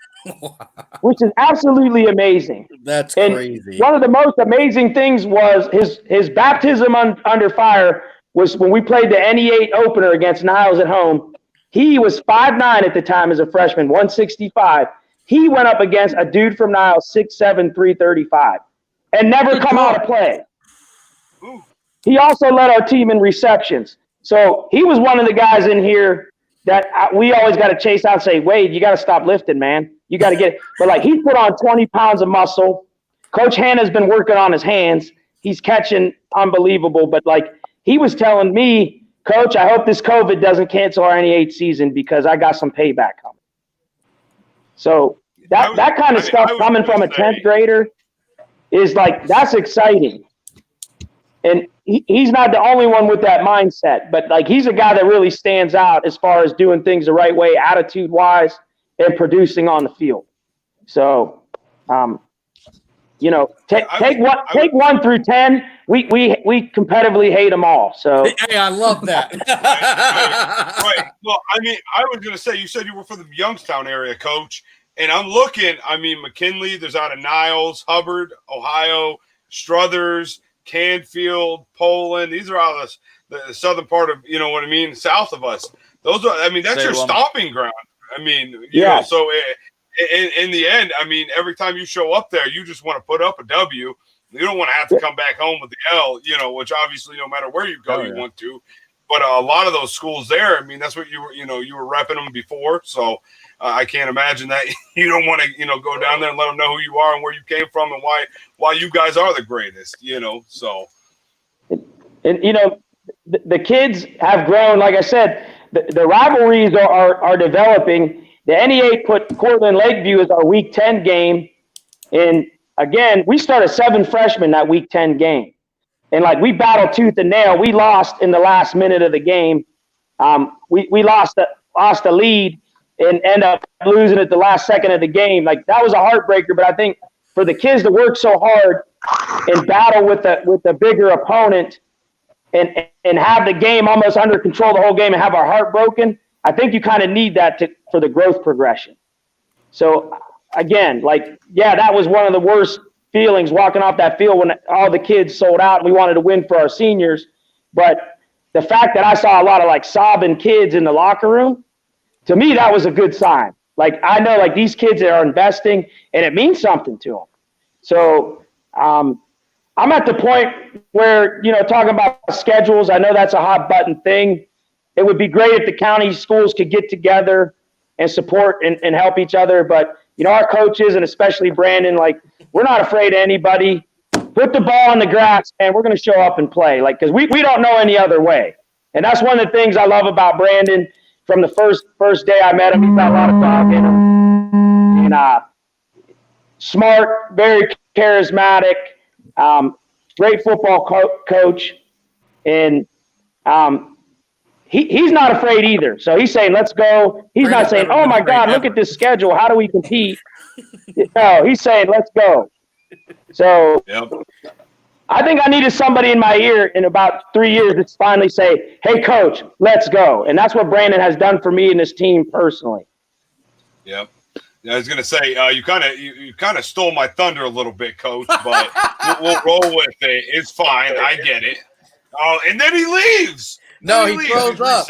which is absolutely amazing. That's and crazy. One of the most amazing things was his baptism under fire was when we played the NE8 opener against Niles at home. He was 5'9" at the time as a freshman, 165. He went up against a dude from Niles, 6'7", 335, and never come out of play. He also led our team in receptions. So he was one of the guys in here that we always got to chase out and say, Wade, you got to stop lifting, man. You got to get it. But, he put on 20 pounds of muscle. Coach Hanna's been working on his hands. He's catching unbelievable. But, he was telling me, Coach, I hope this COVID doesn't cancel our NE8 season because I got some payback coming. So that kind of stuff coming from a 10th grader is that's exciting. And he's not the only one with that mindset, but he's a guy that really stands out as far as doing things the right way, attitude-wise, and producing on the field. So, take 1 through 10. We competitively hate them all. So hey, I love that. Right. Well, I was going to say, you said you were from the Youngstown area, Coach, and I'm looking. McKinley. There's out of Niles, Hubbard, Ohio, Struthers, Canfield, Poland. These are all the southern part of south of us. Those are. That's your stomping ground. So in the end, every time you show up there, you just want to put up a W. You don't want to have to come back home with the L, which obviously no matter where you go, you want to. But a lot of those schools there, I mean, that's what you were repping them before. So I can't imagine that you don't want to, go down there and let them know who you are and where you came from and why you guys are the greatest, so. And, the kids have grown. Like I said, the rivalries are developing. The NEA put Cortland Lakeview as our Week 10 game. And, again, we started 7 freshmen that Week 10 game. And, we battled tooth and nail. We lost in the last minute of the game. We lost a lead and end up losing at the last second of the game. That was a heartbreaker. But I think for the kids to work so hard and battle with the bigger opponent and have the game almost under control the whole game and have our heart broken, I think you kind of need that for the growth progression. So, again, that was one of the worst feelings walking off that field when all the kids sold out and we wanted to win for our seniors. But the fact that I saw a lot of sobbing kids in the locker room, to me, that was a good sign. I know these kids are investing and it means something to them. So I'm at the point where, talking about schedules, I know that's a hot button thing. It would be great if the county schools could get together and support and help each other. But, our coaches and especially Brandon, we're not afraid of anybody. Put the ball on the grass and we're going to show up and play. Because we don't know any other way. And that's one of the things I love about Brandon. From the first day I met him, he's got a lot of dog in him. And smart, very charismatic, great football coach. And he's not afraid either. So he's saying, let's go. He's not saying, oh, my God, look at this schedule. How do we compete? No, he's saying, let's go. So I think I needed somebody in my ear in about 3 years to finally say, hey, coach, let's go. And that's what Brandon has done for me and this team personally. Yep. I was going to say, you kind of stole my thunder a little bit, coach, but we'll roll with it. It's fine. I get it. Oh, and then he leaves. No, he throws up.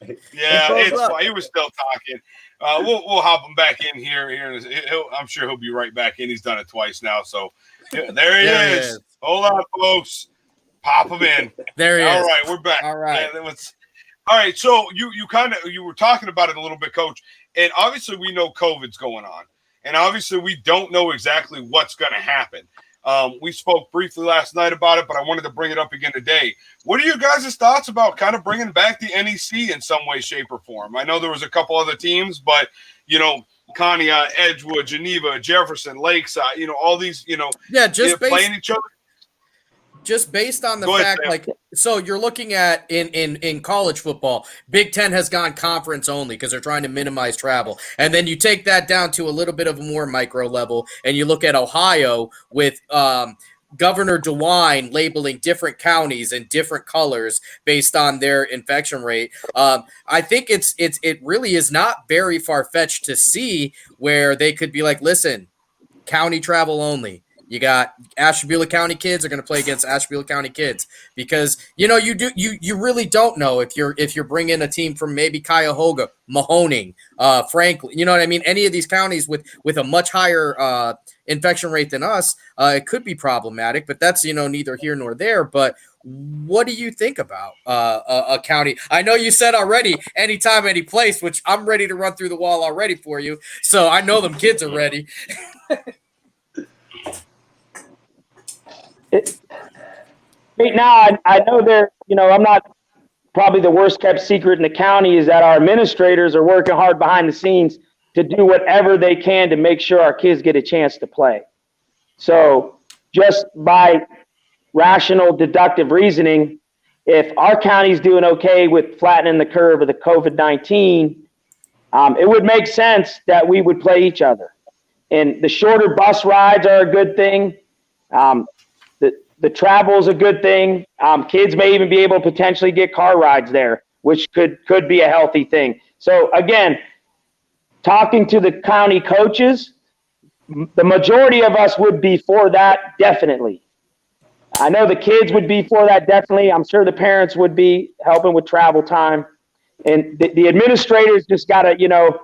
Yeah, it's fine. He was still talking. We'll hop him back in here. I'm sure he'll be right back in. He's done it twice now. So there he is. Hold on, folks. Pop him in. There he is. All right, we're back. All right. Yeah, all right. So you were talking about it a little bit, Coach. And obviously we know COVID's going on. And obviously we don't know exactly what's going to happen. We spoke briefly last night about it, but I wanted to bring it up again today. What are your guys' thoughts about kind of bringing back the NEC in some way, shape, or form? I know there was a couple other teams, but, Connie, Edgewood, Geneva, Jefferson, Lakeside, all these, just playing each other. Just based on the fact, so you're looking at in college football, Big Ten has gone conference only because they're trying to minimize travel. And then you take that down to a little bit of a more micro level, and you look at Ohio with Governor DeWine labeling different counties in different colors based on their infection rate. I think it really is not very far-fetched to see where they could be like, listen, county travel only. You got Ashtabula County kids are going to play against Ashtabula County kids because you really don't know if you're bringing a team from maybe Cuyahoga, Mahoning, Franklin, you know what I mean? Any of these counties with a much higher infection rate than us, it could be problematic. But that's neither here nor there. But what do you think about a county? I know you said already, anytime, any place, which I'm ready to run through the wall already for you. So I know them kids are ready. Right now, I know I'm not probably the worst kept secret in the county is that our administrators are working hard behind the scenes to do whatever they can to make sure our kids get a chance to play. So just by rational deductive reasoning, if our county's doing okay with flattening the curve of the COVID-19, it would make sense that we would play each other. And the shorter bus rides are a good thing. The travel is a good thing. Kids may even be able to potentially get car rides there, which could be a healthy thing. So again, talking to the county coaches, the majority of us would be for that, definitely. I know the kids would be for that, definitely. I'm sure the parents would be helping with travel time. And the administrators just got to,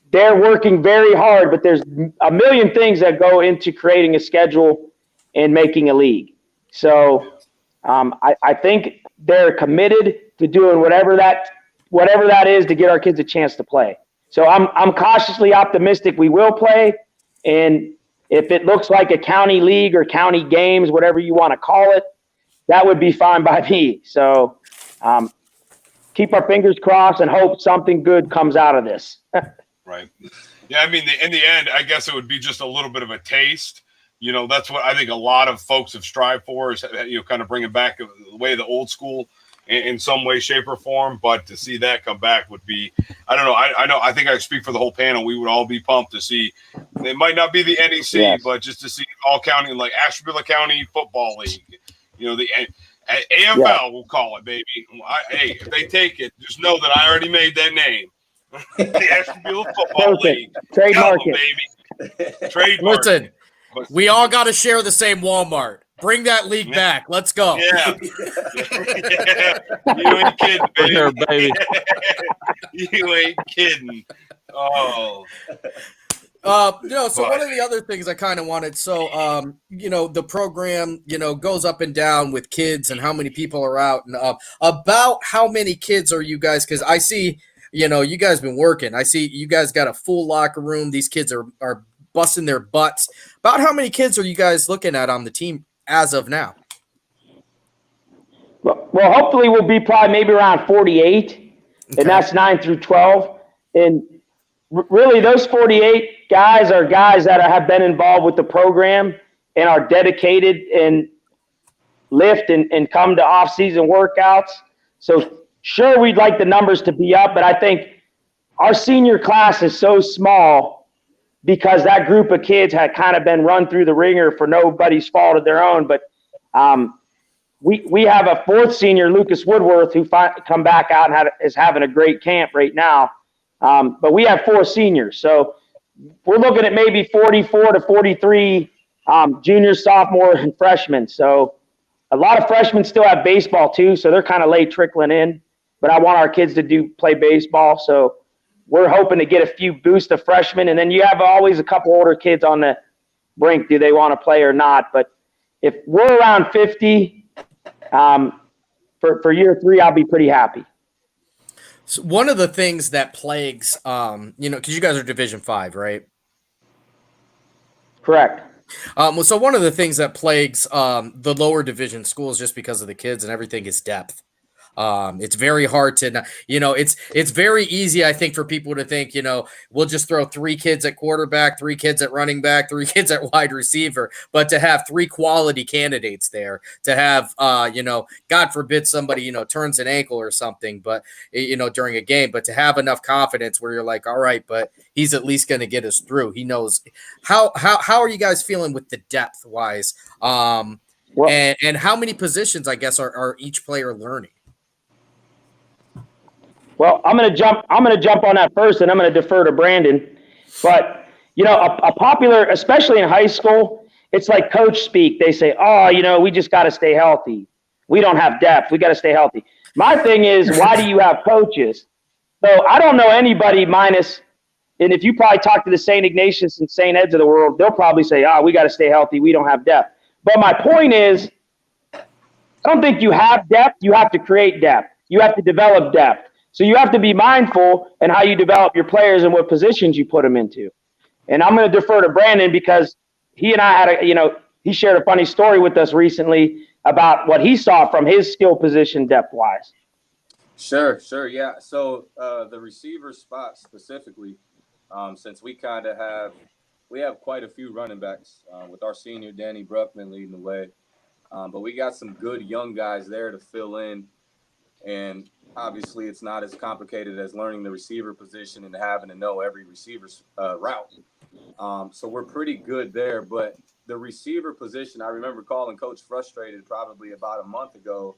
they're working very hard, but there's a million things that go into creating a schedule and making a league. So I think they're committed to doing whatever that is to get our kids a chance to play. So I'm cautiously optimistic we will play, and if it looks like a county league or county games, whatever you want to call it, that would be fine by me. So keep our fingers crossed and hope something good comes out of this. Right. Yeah, I mean, in the end, I guess it would be just a little bit of a taste. You know, that's what I think a lot of folks have strived for is, you know, kind of bringing back the way of the old school in some way, shape, or form. But to see that come back would be, I don't know. I think I speak for the whole panel. We would all be pumped to see. It might not be the NEC, yes, but just to see all county, like Ashtabula County Football League. You know, the AFL, yeah, we'll call it, baby. Hey, if they take it, just know that I already made that name. The Ashtabula Football League. Trademark it, baby. Trademark. Listen, we all got to share the same Walmart. Bring that league back. Let's go. Yeah. Yeah. You ain't kidding, baby. Here, baby. You ain't kidding. Oh. You know, so one of the other things I kind of wanted, so, you know, the program, you know, goes up and down with kids and how many people are out, and about how many kids are you guys, because I see, you know, you guys been working. I see you guys got a full locker room. These kids are busting their butts. About how many kids are you guys looking at on the team as of now? Well, hopefully we'll be probably maybe around 48, okay, and that's 9 through 12. And really those 48 guys are guys that have been involved with the program and are dedicated and lift and come to off-season workouts. So sure, we'd like the numbers to be up, but I think our senior class is so small because that group of kids had kind of been run through the ringer for nobody's fault of their own. But we have a fourth senior, Lucas Woodworth, who come back out and is having a great camp right now. But we have 4 seniors. So we're looking at maybe 44 to 43 juniors, sophomores, and freshmen. So a lot of freshmen still have baseball too, so they're kind of late trickling in. But I want our kids to play baseball, so we're hoping to get a few boosts of freshmen. And then you have always a couple older kids on the brink. Do they want to play or not? But if we're around 50 for year 3, I'll be pretty happy. So one of the things that plagues, you know, because you guys are Division 5, right? Correct. So one of the things that plagues the lower division schools, just because of the kids and everything, is depth. It's very hard to, you know, it's very easy, I think, for people to think, you know, we'll just throw 3 kids at quarterback, 3 kids at running back, 3 kids at wide receiver, but to have 3 quality candidates there, to have, you know, God forbid somebody, you know, turns an ankle or something, but, you know, during a game, but to have enough confidence where you're like, all right, but he's at least going to get us through. He knows how are you guys feeling with the depth wise? And how many positions, I guess, are each player learning? Well, I'm going to jump on that first, and I'm going to defer to Brandon. But, you know, a popular, especially in high school, it's like coach speak. They say, oh, you know, we just got to stay healthy. We don't have depth. We got to stay healthy. My thing is, why do you have coaches? So I don't know anybody minus, and if you probably talk to the St. Ignatius and St. Ed's of the world, they'll probably say, we got to stay healthy. We don't have depth. But my point is, I don't think you have depth. You have to create depth. You have to develop depth. So you have to be mindful in how you develop your players and what positions you put them into. And I'm going to defer to Brandon because he and I had he shared a funny story with us recently about what he saw from his skill position depth-wise. Sure, yeah. So the receiver spot specifically, since we have quite a few running backs with our senior Danny Bruckman leading the way, but we got some good young guys there to fill in, and obviously it's not as complicated as learning the receiver position and having to know every receiver's route. So we're pretty good there, but the receiver position, I remember calling Coach frustrated probably about a month ago,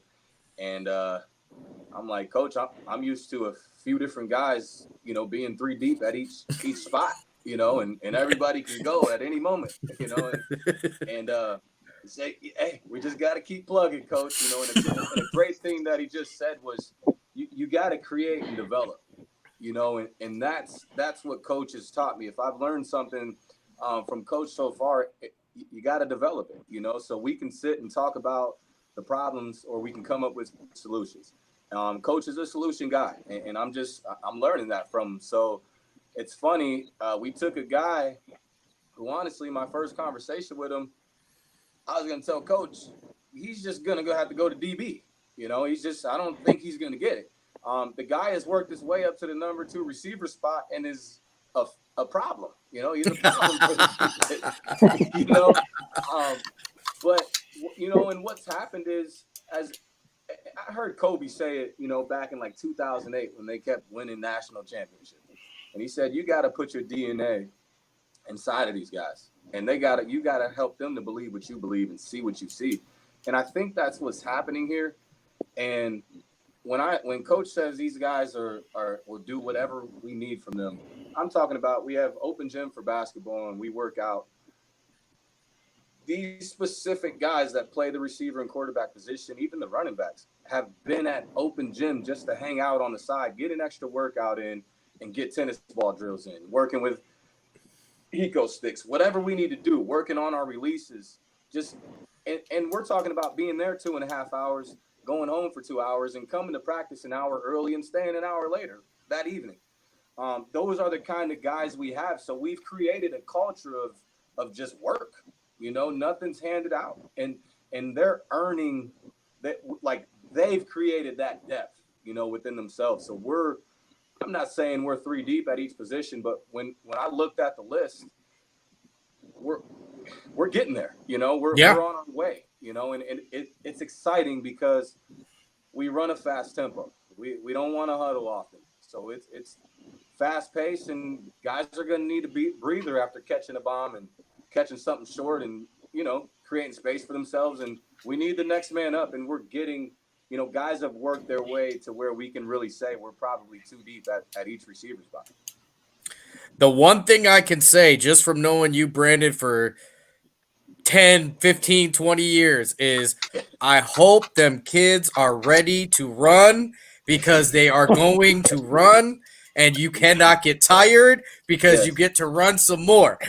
and I'm like, Coach, I'm used to a few different guys, you know, being 3 deep at each spot, you know, and everybody can go at any moment, you know, and say, hey, we just got to keep plugging, Coach, you know, and a great thing that he just said was you got to create and develop, you know, and that's what Coach has taught me. If I've learned something from Coach so far, you got to develop it, you know, so we can sit and talk about the problems or we can come up with solutions. Coach is a solution guy, and I'm learning that from him. So it's funny. We took a guy who, honestly, my first conversation with him, I was going to tell Coach, he's just going to have to go to DB. You know, I don't think he's going to get it. The guy has worked his way up to the number 2 receiver spot and is a problem. You know, he's a problem for the you know. But, you know, and what's happened is, as I heard Kobe say it, you know, back in like 2008 when they kept winning national championships. And he said, you got to put your DNA inside of these guys. And you got to help them to believe what you believe and see what you see. And I think that's what's happening here. And when Coach says these guys will do whatever we need from them, I'm talking about we have open gym for basketball and we work out. These specific guys that play the receiver and quarterback position, even the running backs, have been at open gym just to hang out on the side, get an extra workout in, and get tennis ball drills in, working with eco sticks, whatever we need to do, working on our releases. And we're talking about being there 2.5 hours, going home for 2 hours, and coming to practice an hour early and staying an hour later that evening. Those are the kind of guys we have. So we've created a culture of just work. You know, nothing's handed out, and they're earning that. Like, they've created that depth, you know, within themselves. So I'm not saying we're 3 deep at each position, but when I looked at the list, we're getting there. You know, we're on our way. You know, and it's exciting because we run a fast tempo. We don't want to huddle often, so it's fast paced, and guys are going to need a breather after catching a bomb and catching something short and, you know, creating space for themselves. And we need the next man up, and we're getting, you know, guys have worked their way to where we can really say we're probably 2 deep at each receiver spot. The one thing I can say just from knowing you, Brandon, for 10, 15, 20 years is I hope them kids are ready to run, because they are going to run. And you cannot get tired because you get to run some more.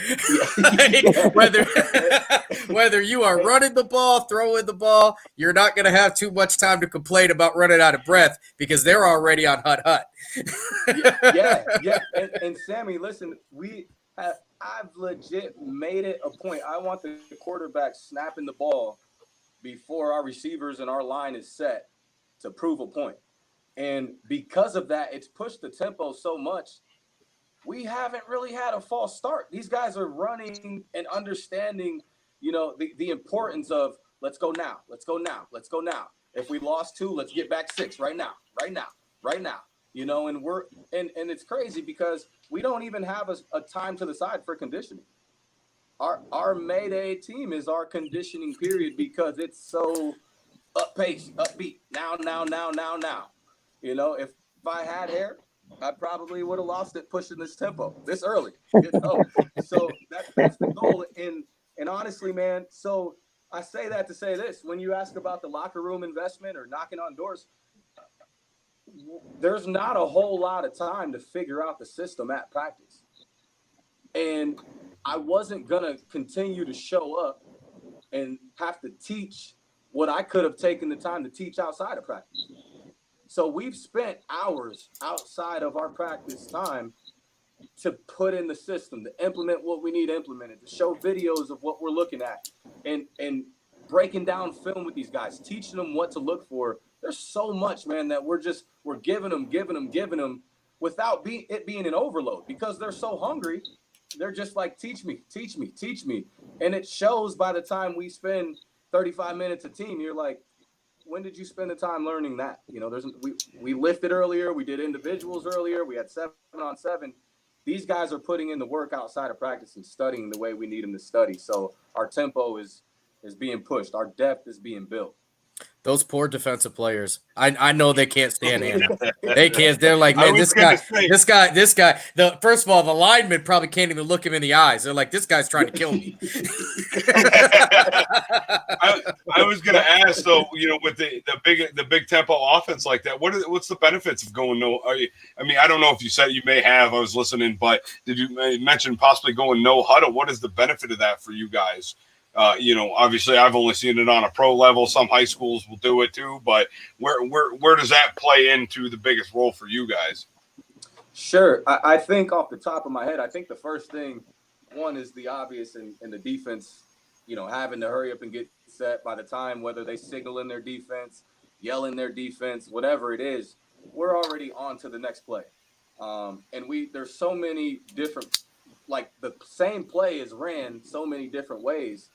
Whether you are running the ball, throwing the ball, you're not going to have too much time to complain about running out of breath because they're already on hut. Yeah. And Sammy, listen, I've legit made it a point. I want the quarterback snapping the ball before our receivers and our line is set to prove a point. And because of that, it's pushed the tempo so much. We haven't really had a false start. These guys are running and understanding, you know, the importance of let's go now. If we lost 2, let's get back 6 right now. You know, and it's crazy because we don't even have a time to the side for conditioning. Our Mayday team is our conditioning period because it's so upbeat. Now. You know, if I had hair, I probably would have lost it pushing this tempo this early. You know? So that's the goal. And honestly, man, so I say that to say this. When you ask about the locker room investment or knocking on doors, there's not a whole lot of time to figure out the system at practice. And I wasn't going to continue to show up and have to teach what I could have taken the time to teach outside of practice. So we've spent hours outside of our practice time to put in the system, to implement what we need implemented, to show videos of what we're looking at, and breaking down film with these guys, teaching them what to look for. There's so much, man, that we're giving them without it being an overload, because they're so hungry. They're just like, teach me. And it shows by the time we spend 35 minutes a team. You're like, when did you spend the time learning that? You know, we lifted earlier, we did individuals earlier, we had 7-on-7. These guys are putting in the work outside of practice and studying the way we need them to study. So our tempo is being pushed, our depth is being built. Those poor defensive players. I know they can't stand Hanna. They can't. They're like, man, this guy. First of all, the linemen probably can't even look him in the eyes. They're like, this guy's trying to kill me. I was going to ask though, you know, with the big tempo offense like that, what's the benefits of going no? I mean, I don't know if you said, you may have. I was listening, but did you mention possibly going no huddle? What is the benefit of that for you guys? Obviously I've only seen it on a pro level. Some high schools will do it too, but where does that play into the biggest role for you guys? Sure. I think off the top of my head, I think the first thing, one, is the obvious in the defense, having to hurry up and get set by the time, whether they signal in their defense, yell in their defense, whatever it is, we're already on to the next play. And there's so many different, like the same play is ran so many different ways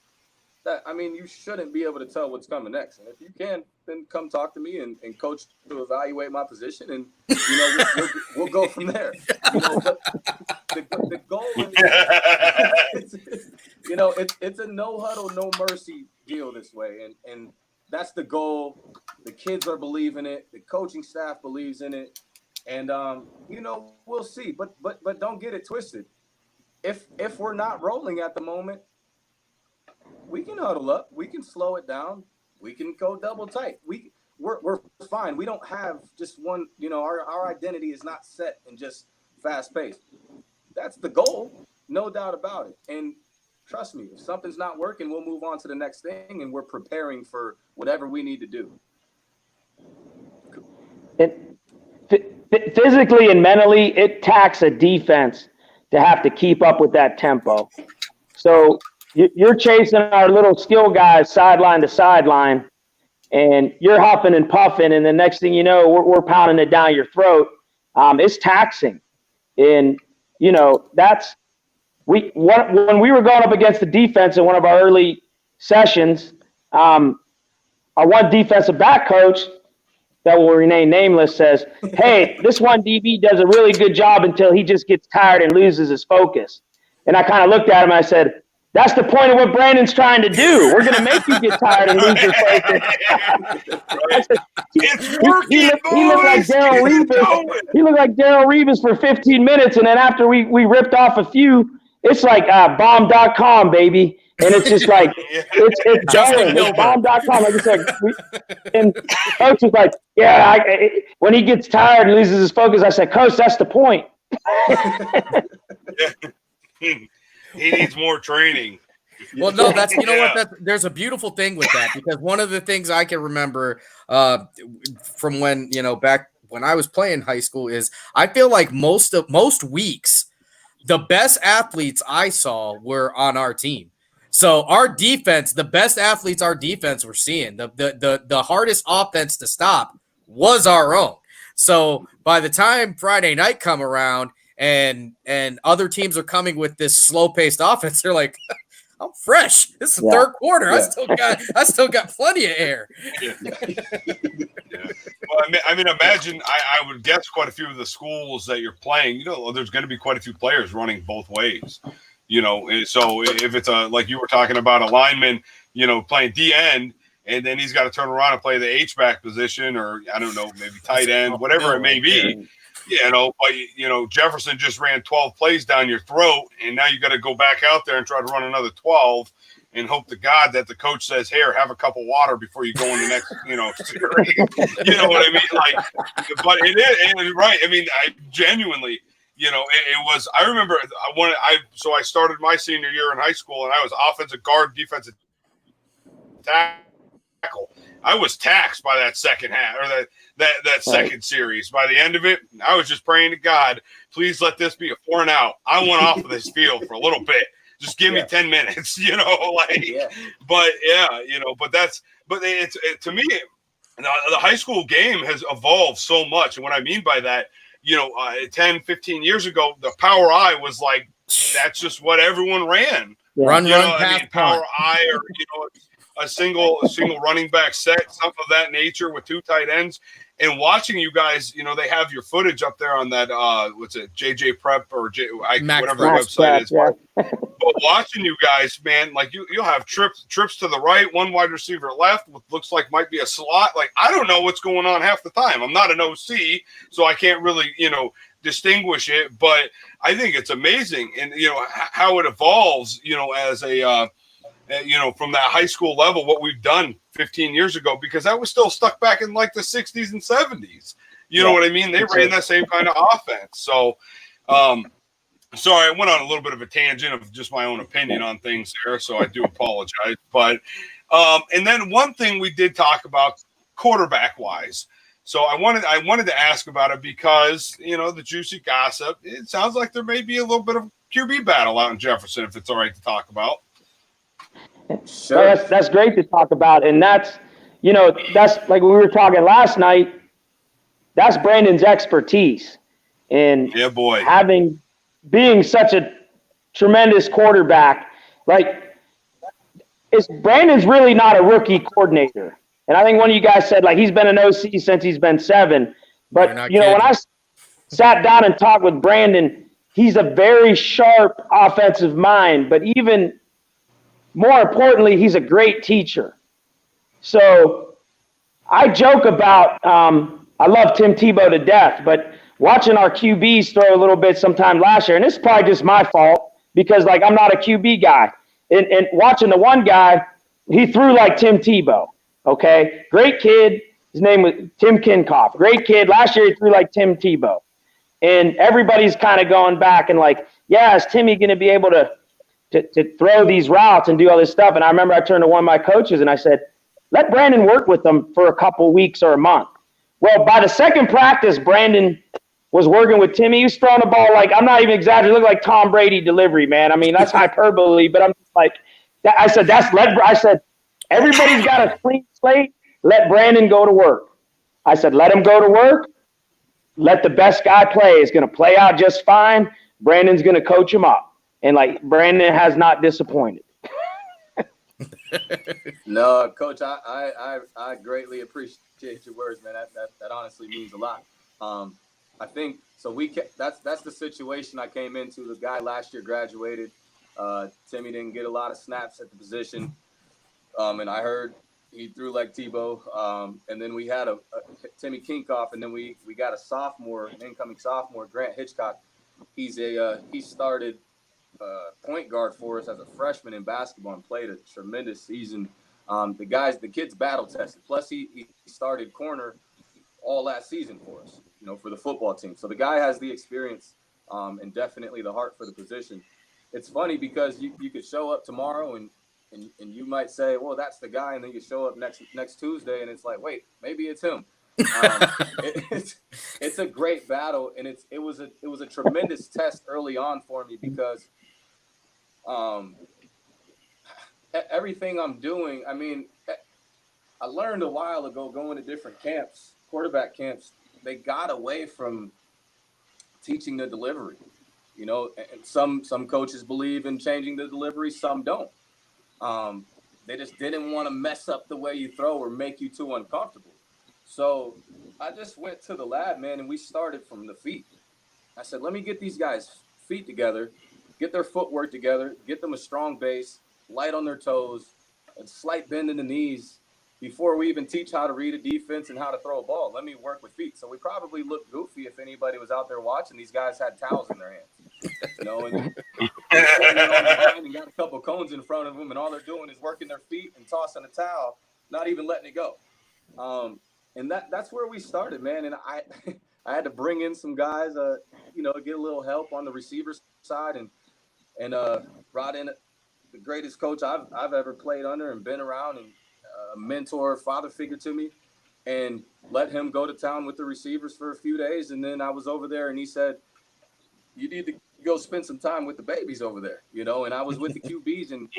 that, you shouldn't be able to tell what's coming next. And if you can, then come talk to me and coach to evaluate my position, and we'll go from there. But the goal is, it's a no huddle, no mercy deal this way, and that's the goal. The kids are believing it. The coaching staff believes in it, and we'll see. But don't get it twisted. If we're not rolling at the moment, we can huddle up. We can slow it down. We can go double tight. We're fine. We don't have just one. Our identity is not set in just fast paced. That's the goal, no doubt about it. And trust me, if something's not working, we'll move on to the next thing, and we're preparing for whatever we need to do. Physically and mentally, it taxes a defense to have to keep up with that tempo. So you're chasing our little skill guys sideline to sideline, and you're huffing and puffing, and the next thing you know, we're pounding it down your throat. It's taxing. And, when we were going up against the defense in one of our early sessions, our one defensive back coach that will remain nameless says, hey, this one DB does a really good job until he just gets tired and loses his focus. And I kind of looked at him and I said, that's the point of what Brandon's trying to do. We're going to make you get tired and lose your focus. It's working, he looked like Darrell Reeves. He looked like Darrell Reeves for 15 minutes, and then after we ripped off a few, it's like bomb.com, baby. And it's just like, it's going. It's bomb.com. Like I said, and Coach was like, when he gets tired and loses his focus, I said, Coach, that's the point. He needs more training. Well, no, that's, what, there's a beautiful thing with that, because one of the things I can remember from when, back when I was playing high school is I feel like most weeks, the best athletes I saw were on our team. So our defense, the best athletes our defense were seeing, the hardest offense to stop was our own. So by the time Friday night come around and other teams are coming with this slow-paced offense, they're like, I'm fresh. This is the third quarter. Yeah. I still got plenty of air. Yeah. Well, imagine, I would guess quite a few of the schools that you're playing, there's going to be quite a few players running both ways. So if it's like you were talking about a lineman, playing D end, and then he's got to turn around and play the H-back position, or I don't know, maybe tight end, whatever it may be. But Jefferson just ran 12 plays down your throat, and now you got to go back out there and try to run another 12 and hope to God that the coach says, here, have a cup of water before you go in the next, series. You know what I mean? Like, but it is right. I genuinely, it was, I remember so I started my senior year in high school, and I was offensive guard, defensive tackle. I was taxed by that second half, or that second series. By the end of it, I was just praying to God, please let this be a 4 and out. I want off of this field for a little bit. Just give me 10 minutes, but it's to me, the high school game has evolved so much. And what I mean by that, 10, 15 years ago, the power I was like, that's just what everyone ran. Run, power I, or, a single running back set, something of that nature with 2 tight ends. And watching you guys, they have your footage up there on that, what's it, JJ Prep or whatever the website is. Yeah. But watching you guys, man, like you'll have trips to the right, one wide receiver left, what looks like might be a slot. Like, I don't know what's going on half the time. I'm not an OC, so I can't really, distinguish it. But I think it's amazing, and how it evolves, as a from that high school level, what we've done 15 years ago, because that was still stuck back in like the 60s and 70s. You know what I mean? They ran that same kind of offense. So, Sorry, I went on a little bit of a tangent of just my own opinion on things there, so I do apologize. But and then one thing we did talk about quarterback wise. So I wanted to ask about it because the juicy gossip. It sounds like there may be a little bit of QB battle out in Jefferson, if it's all right to talk about. Sure. That's great to talk about, and that's like we were talking last night. That's Brandon's expertise, and yeah, boy, being such a tremendous quarterback. Like, Brandon's really not a rookie coordinator, and I think one of you guys said like he's been an OC since he's been 7. But when I sat down and talked with Brandon, he's a very sharp offensive mind, but even more importantly, he's a great teacher. So I joke about I love Tim Tebow to death, but watching our QBs throw a little bit sometime last year, and this is probably just my fault because like I'm not a QB guy. And watching the one guy, he threw like Tim Tebow. Okay, great kid. His name was Tim Kinkoff. Great kid. Last year he threw like Tim Tebow, and everybody's kind of going back and like, yeah, is Timmy going to be able to throw these routes and do all this stuff? And I remember I turned to one of my coaches and I said, let Brandon work with them for a couple weeks or a month. Well, by the second practice, Brandon was working with Timmy. He was throwing the ball like, I'm not even exaggerating, it looked like Tom Brady delivery, man. I mean, that's hyperbole, but I'm just like, I said, everybody's got a clean slate. Let Brandon go to work. I said, let him go to work. Let the best guy play. He's going to play out just fine. Brandon's going to coach him up. And like, Brandon has not disappointed. No, Coach, I greatly appreciate your words, man. That honestly means a lot. I think so. That's the situation I came into. The guy last year graduated. Timmy didn't get a lot of snaps at the position, and I heard he threw like Tebow. And then we had a Timmy Kinkoff, and then we got a sophomore, an incoming sophomore, Grant Hitchcock. He started point guard for us as a freshman in basketball and played a tremendous season. The kids battle tested. Plus he started corner all last season for us, for the football team. So the guy has the experience and definitely the heart for the position. It's funny because you could show up tomorrow and you might say, well, that's the guy. And then you show up next Tuesday and it's like, wait, maybe it's him. It's a great battle. And it was a tremendous test early on for me because everything I'm doing, I mean, I learned a while ago going to different camps, quarterback camps, they got away from teaching the delivery. And some coaches believe in changing the delivery, some don't. They just didn't want to mess up the way you throw or make you too uncomfortable. So I just went to the lab, man, and we started from the feet. I said, let me get these guys' feet together, get their footwork together, get them a strong base, light on their toes, a slight bend in the knees before we even teach how to read a defense and how to throw a ball. Let me work with feet. So we probably looked goofy if anybody was out there watching. These guys had towels in their hands, and got a couple cones in front of them, and all they're doing is working their feet and tossing a towel, not even letting it go. And that's where we started, man. And I had to bring in some guys, get a little help on the receiver side, and brought in the greatest coach I've ever played under and been around, and a mentor, father figure to me, and let him go to town with the receivers for a few days. And then I was over there, and he said, you need to go spend some time with the babies over there, and I was with the QBs, and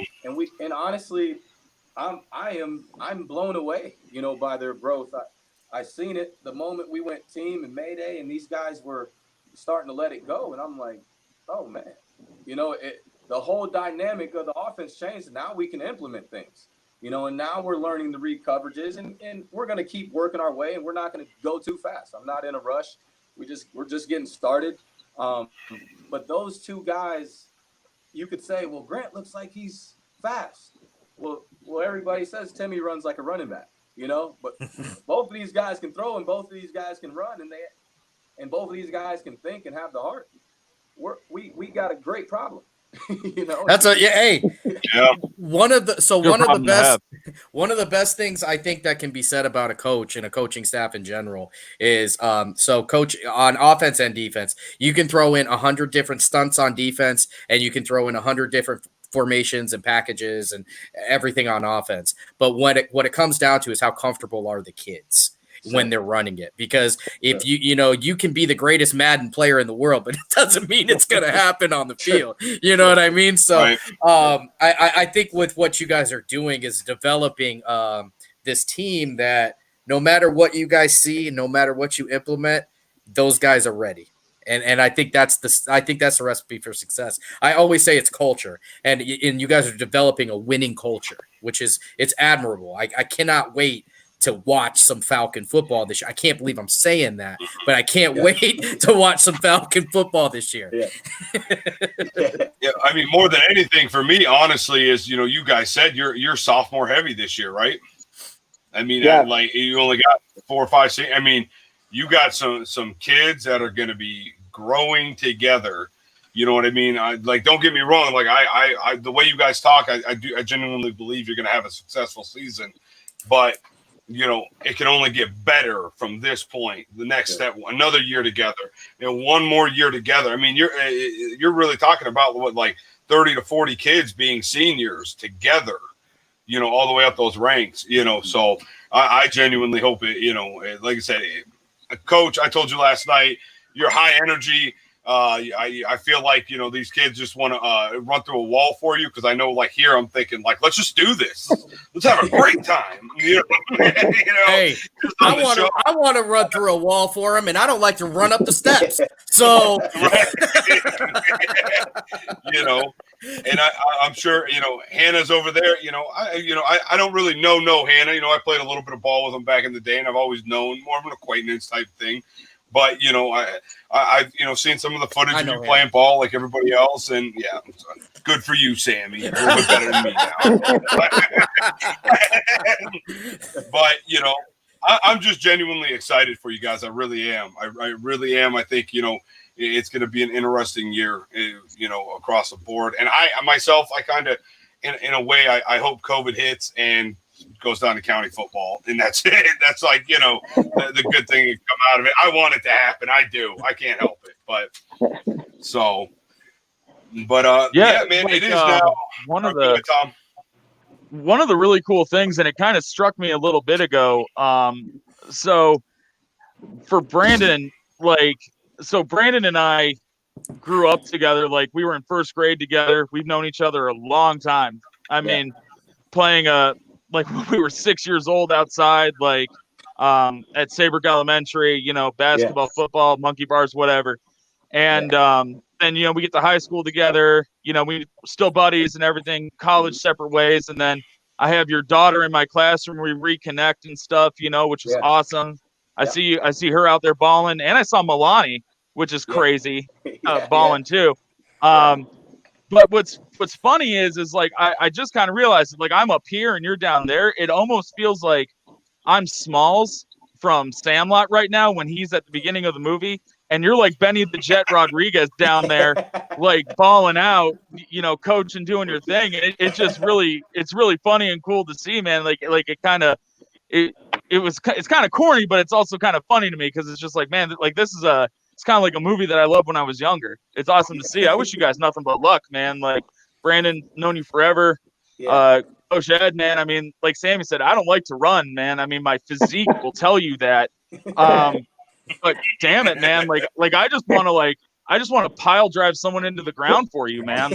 honestly, I'm blown away, by their growth. I seen it the moment we went team and Mayday, and these guys were starting to let it go. And I'm like, oh man, the whole dynamic of the offense changed. And now we can implement things, and now we're learning to read coverages, and we're going to keep working our way, and we're not going to go too fast. I'm not in a rush. We're just getting started. But those two guys, you could say, well, Grant looks like he's fast. Well, everybody says Timmy runs like a running back, but both of these guys can throw and both of these guys can run, and both of these guys can think and have the heart. We got a great problem, That's a yeah. Hey, Yeah. one of the problem to have. one of the best things I think that can be said about a coach and a coaching staff in general is so coach on offense and defense, you can throw in 100 different stunts on defense and you can throw in 100 different formations and packages and everything on offense. But what it comes down to is how comfortable are the kids when they're running it, because if you can be the greatest Madden player in the world, but it doesn't mean it's going to happen on the field. You know what I mean? So Right. I think with what you guys are doing is developing this team that no matter what you guys see, no matter what you implement, those guys are ready. And I think that's the recipe for success. I always say it's culture, and you guys are developing a winning culture, which is it's admirable. I cannot wait to watch some Falcon football this year. I can't believe I'm saying that, but I can't wait to watch some Falcon football this year. Yeah, I mean, more than anything for me, honestly, is you guys said you're sophomore heavy this year, right? I mean, like you only got 4 or 5 seasons. I mean, you got some kids that are going to be growing together. You know what I mean? Don't get me wrong. Like I the way you guys talk, I genuinely believe you're going to have a successful season, but it can only get better from this point. The next step, another year together, one more year together. I mean, you're really talking about what, like 30 to 40 kids being seniors together, all the way up those ranks, So I genuinely hope it, like I said, Coach, I told you last night, you're high energy. I feel like these kids just want to run through a wall for you, because I know here I'm thinking let's just do this, let's have a great time. Hey, I want to run through a wall for them, and I don't like to run up the steps. So and I'm sure Hannah's over there. I don't really know Hanna. I played a little bit of ball with him back in the day, and I've always known, more of an acquaintance type thing. But I've seen some of the footage of you playing ball like everybody else, and yeah, good for you, Sammy. You're a little bit better than me now. But I'm just genuinely excited for you guys. I really am. I really am. I think it's going to be an interesting year, across the board. And I myself, kind of, in a way, I hope COVID hits and goes down to county football, and that's it. That's the good thing that come out of it. I want it to happen. I do. I can't help it. But yeah, man, it is now one of the really cool things, and it kind of struck me a little bit ago. So for Brandon, Brandon and I grew up together. We were in first grade together. We've known each other a long time. I mean, playing when we were 6 years old outside, at Saybrook Elementary, basketball, football, monkey bars, whatever. And then, we get to high school together, we still buddies and everything, college separate ways. And then I have your daughter in my classroom. We reconnect and stuff, which is awesome. I see her out there balling, and I saw Milani, which is crazy, balling too. But what's funny is I just kind of realized I'm up here and you're down there. It almost feels like I'm Smalls from Sandlot right now when he's at the beginning of the movie, and you're like Benny the Jet Rodriguez down there, balling out, coaching, doing your thing. And it's really funny and cool to see, man. It's kind of corny, but it's also kind of funny to me, because it's just man, this is it's kind of like a movie that I loved when I was younger. It's awesome to see. I wish you guys nothing but luck, man. Brandon, known you forever. Coach Ed, man. I mean, like Sammy said, I don't like to run, man. I mean, my physique will tell you that. But damn it, man. I just want to pile drive someone into the ground for you, man.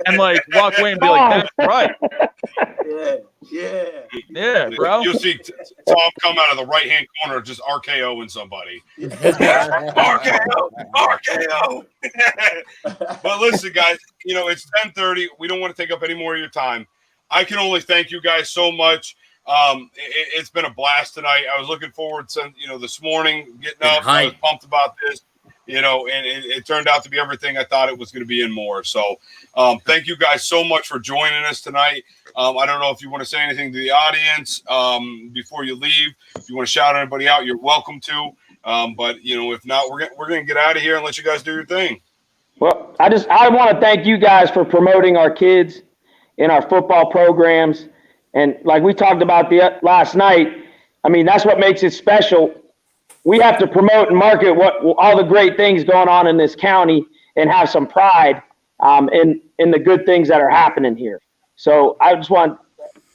And walk away and be like, that's right. Yeah, bro. You'll see Tom come out of the right-hand corner, just RKOing somebody. RKO. But listen, guys, it's 10:30. We don't want to take up any more of your time. I can only thank you guys so much. It's been a blast tonight. I was looking forward to, this morning, getting up. I was pumped about this. And it turned out to be everything I thought it was going to be and more. So thank you guys so much for joining us tonight. I don't know if you want to say anything to the audience before you leave. If you want to shout anybody out, you're welcome to. But if not, we're going to get out of here and let you guys do your thing. Well, I want to thank you guys for promoting our kids in our football programs. And like we talked about last night, I mean, that's what makes it special. We have to promote and market all the great things going on in this county and have some pride in the good things that are happening here. So I just want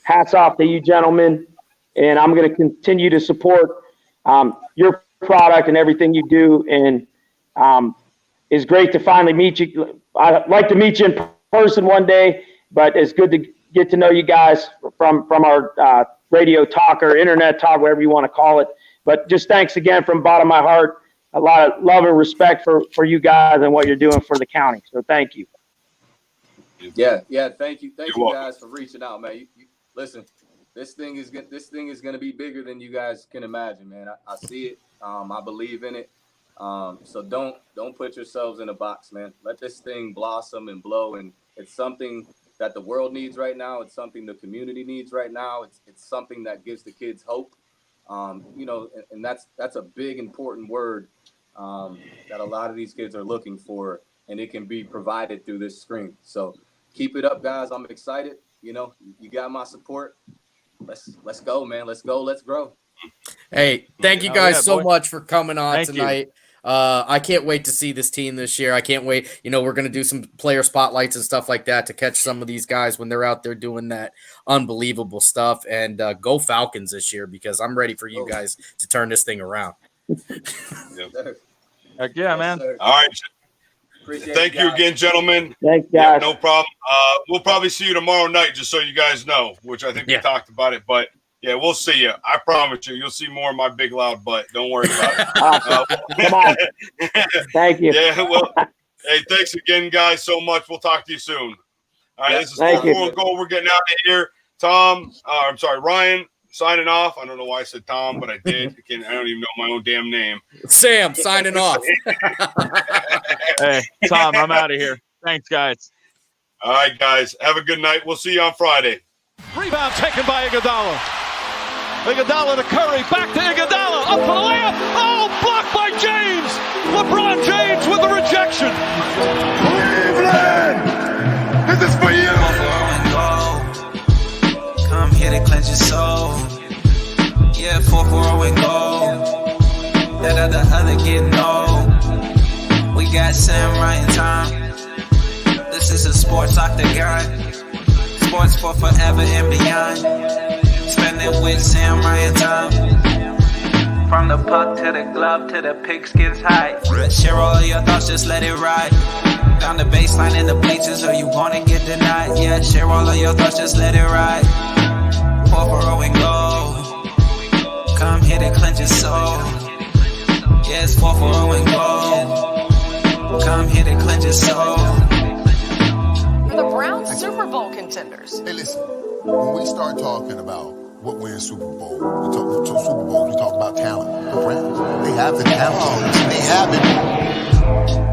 hats off to you gentlemen, and I'm going to continue to support your product and everything you do. And it's great to finally meet you. I'd like to meet you in person one day, but it's good to get to know you guys from our radio talk or internet talk, whatever you want to call it. But just thanks again from the bottom of my heart. A lot of love and respect for you guys and what you're doing for the county. So thank you. Yeah. Thank you guys for reaching out, man. You listen. This thing is going to be bigger than you guys can imagine, man. I see it. I believe in it. So don't put yourselves in a box, man. Let this thing blossom and blow. And it's something that the world needs right now. It's something the community needs right now. It's something that gives the kids hope. And that's a big, important word that a lot of these kids are looking for, and it can be provided through this screen. So keep it up, guys. I'm excited. You got my support. Let's go, man. Let's go. Let's grow. Hey, thank you guys so much for coming on tonight. I can't wait to see this team this year. I can't wait. We're going to do some player spotlights and stuff like that to catch some of these guys when they're out there doing that unbelievable stuff. And go Falcons this year, because I'm ready for you guys to turn this thing around. Heck yeah, man. All right. Thank you again, gentlemen. Thanks, guys. No problem. We'll probably see you tomorrow night, just so you guys know, which I think we talked about it. But, yeah, we'll see you. I promise you. You'll see more of my big, loud butt. Don't worry about it. Awesome. Come on. Thank you. Yeah, well, hey, thanks again, guys, so much. We'll talk to you soon. All right, this is Thank you. Goal. We're getting out of here. Ryan, signing off. I don't know why I said Tom, but I did. I don't even know my own damn name. Sam, signing off. Hey, Tom, I'm out of here. Thanks, guys. All right, guys. Have a good night. We'll see you on Friday. Rebound taken by Iguodala. Iguodala to Curry. Back to Iguodala. Up for the layup. Oh, blocked by James. LeBron James with the rejection. Cleveland! This is for you! Come here to cleanse your soul. Yeah, 4-4 and go. That other getting old. We got Sam, Ryan, Tom. This is a sports octagon. Sports for forever and beyond. Spending with Sam, Ryan, Tom. From the puck to the glove to the pigskins high. Share all of your thoughts, just let it ride. Down the baseline in the bleachers, or you wanna get denied. Yeah, share all of your thoughts, just let it ride. 4-4 and go. Come here to cleanse your soul. Yeah, it's 4-4 and go. Come here to cleanse your soul. The Browns Super Bowl contenders. Hey, listen. When we start talking about what wins Super Bowl, we talk about talent. The Browns, they have the talent. They have it.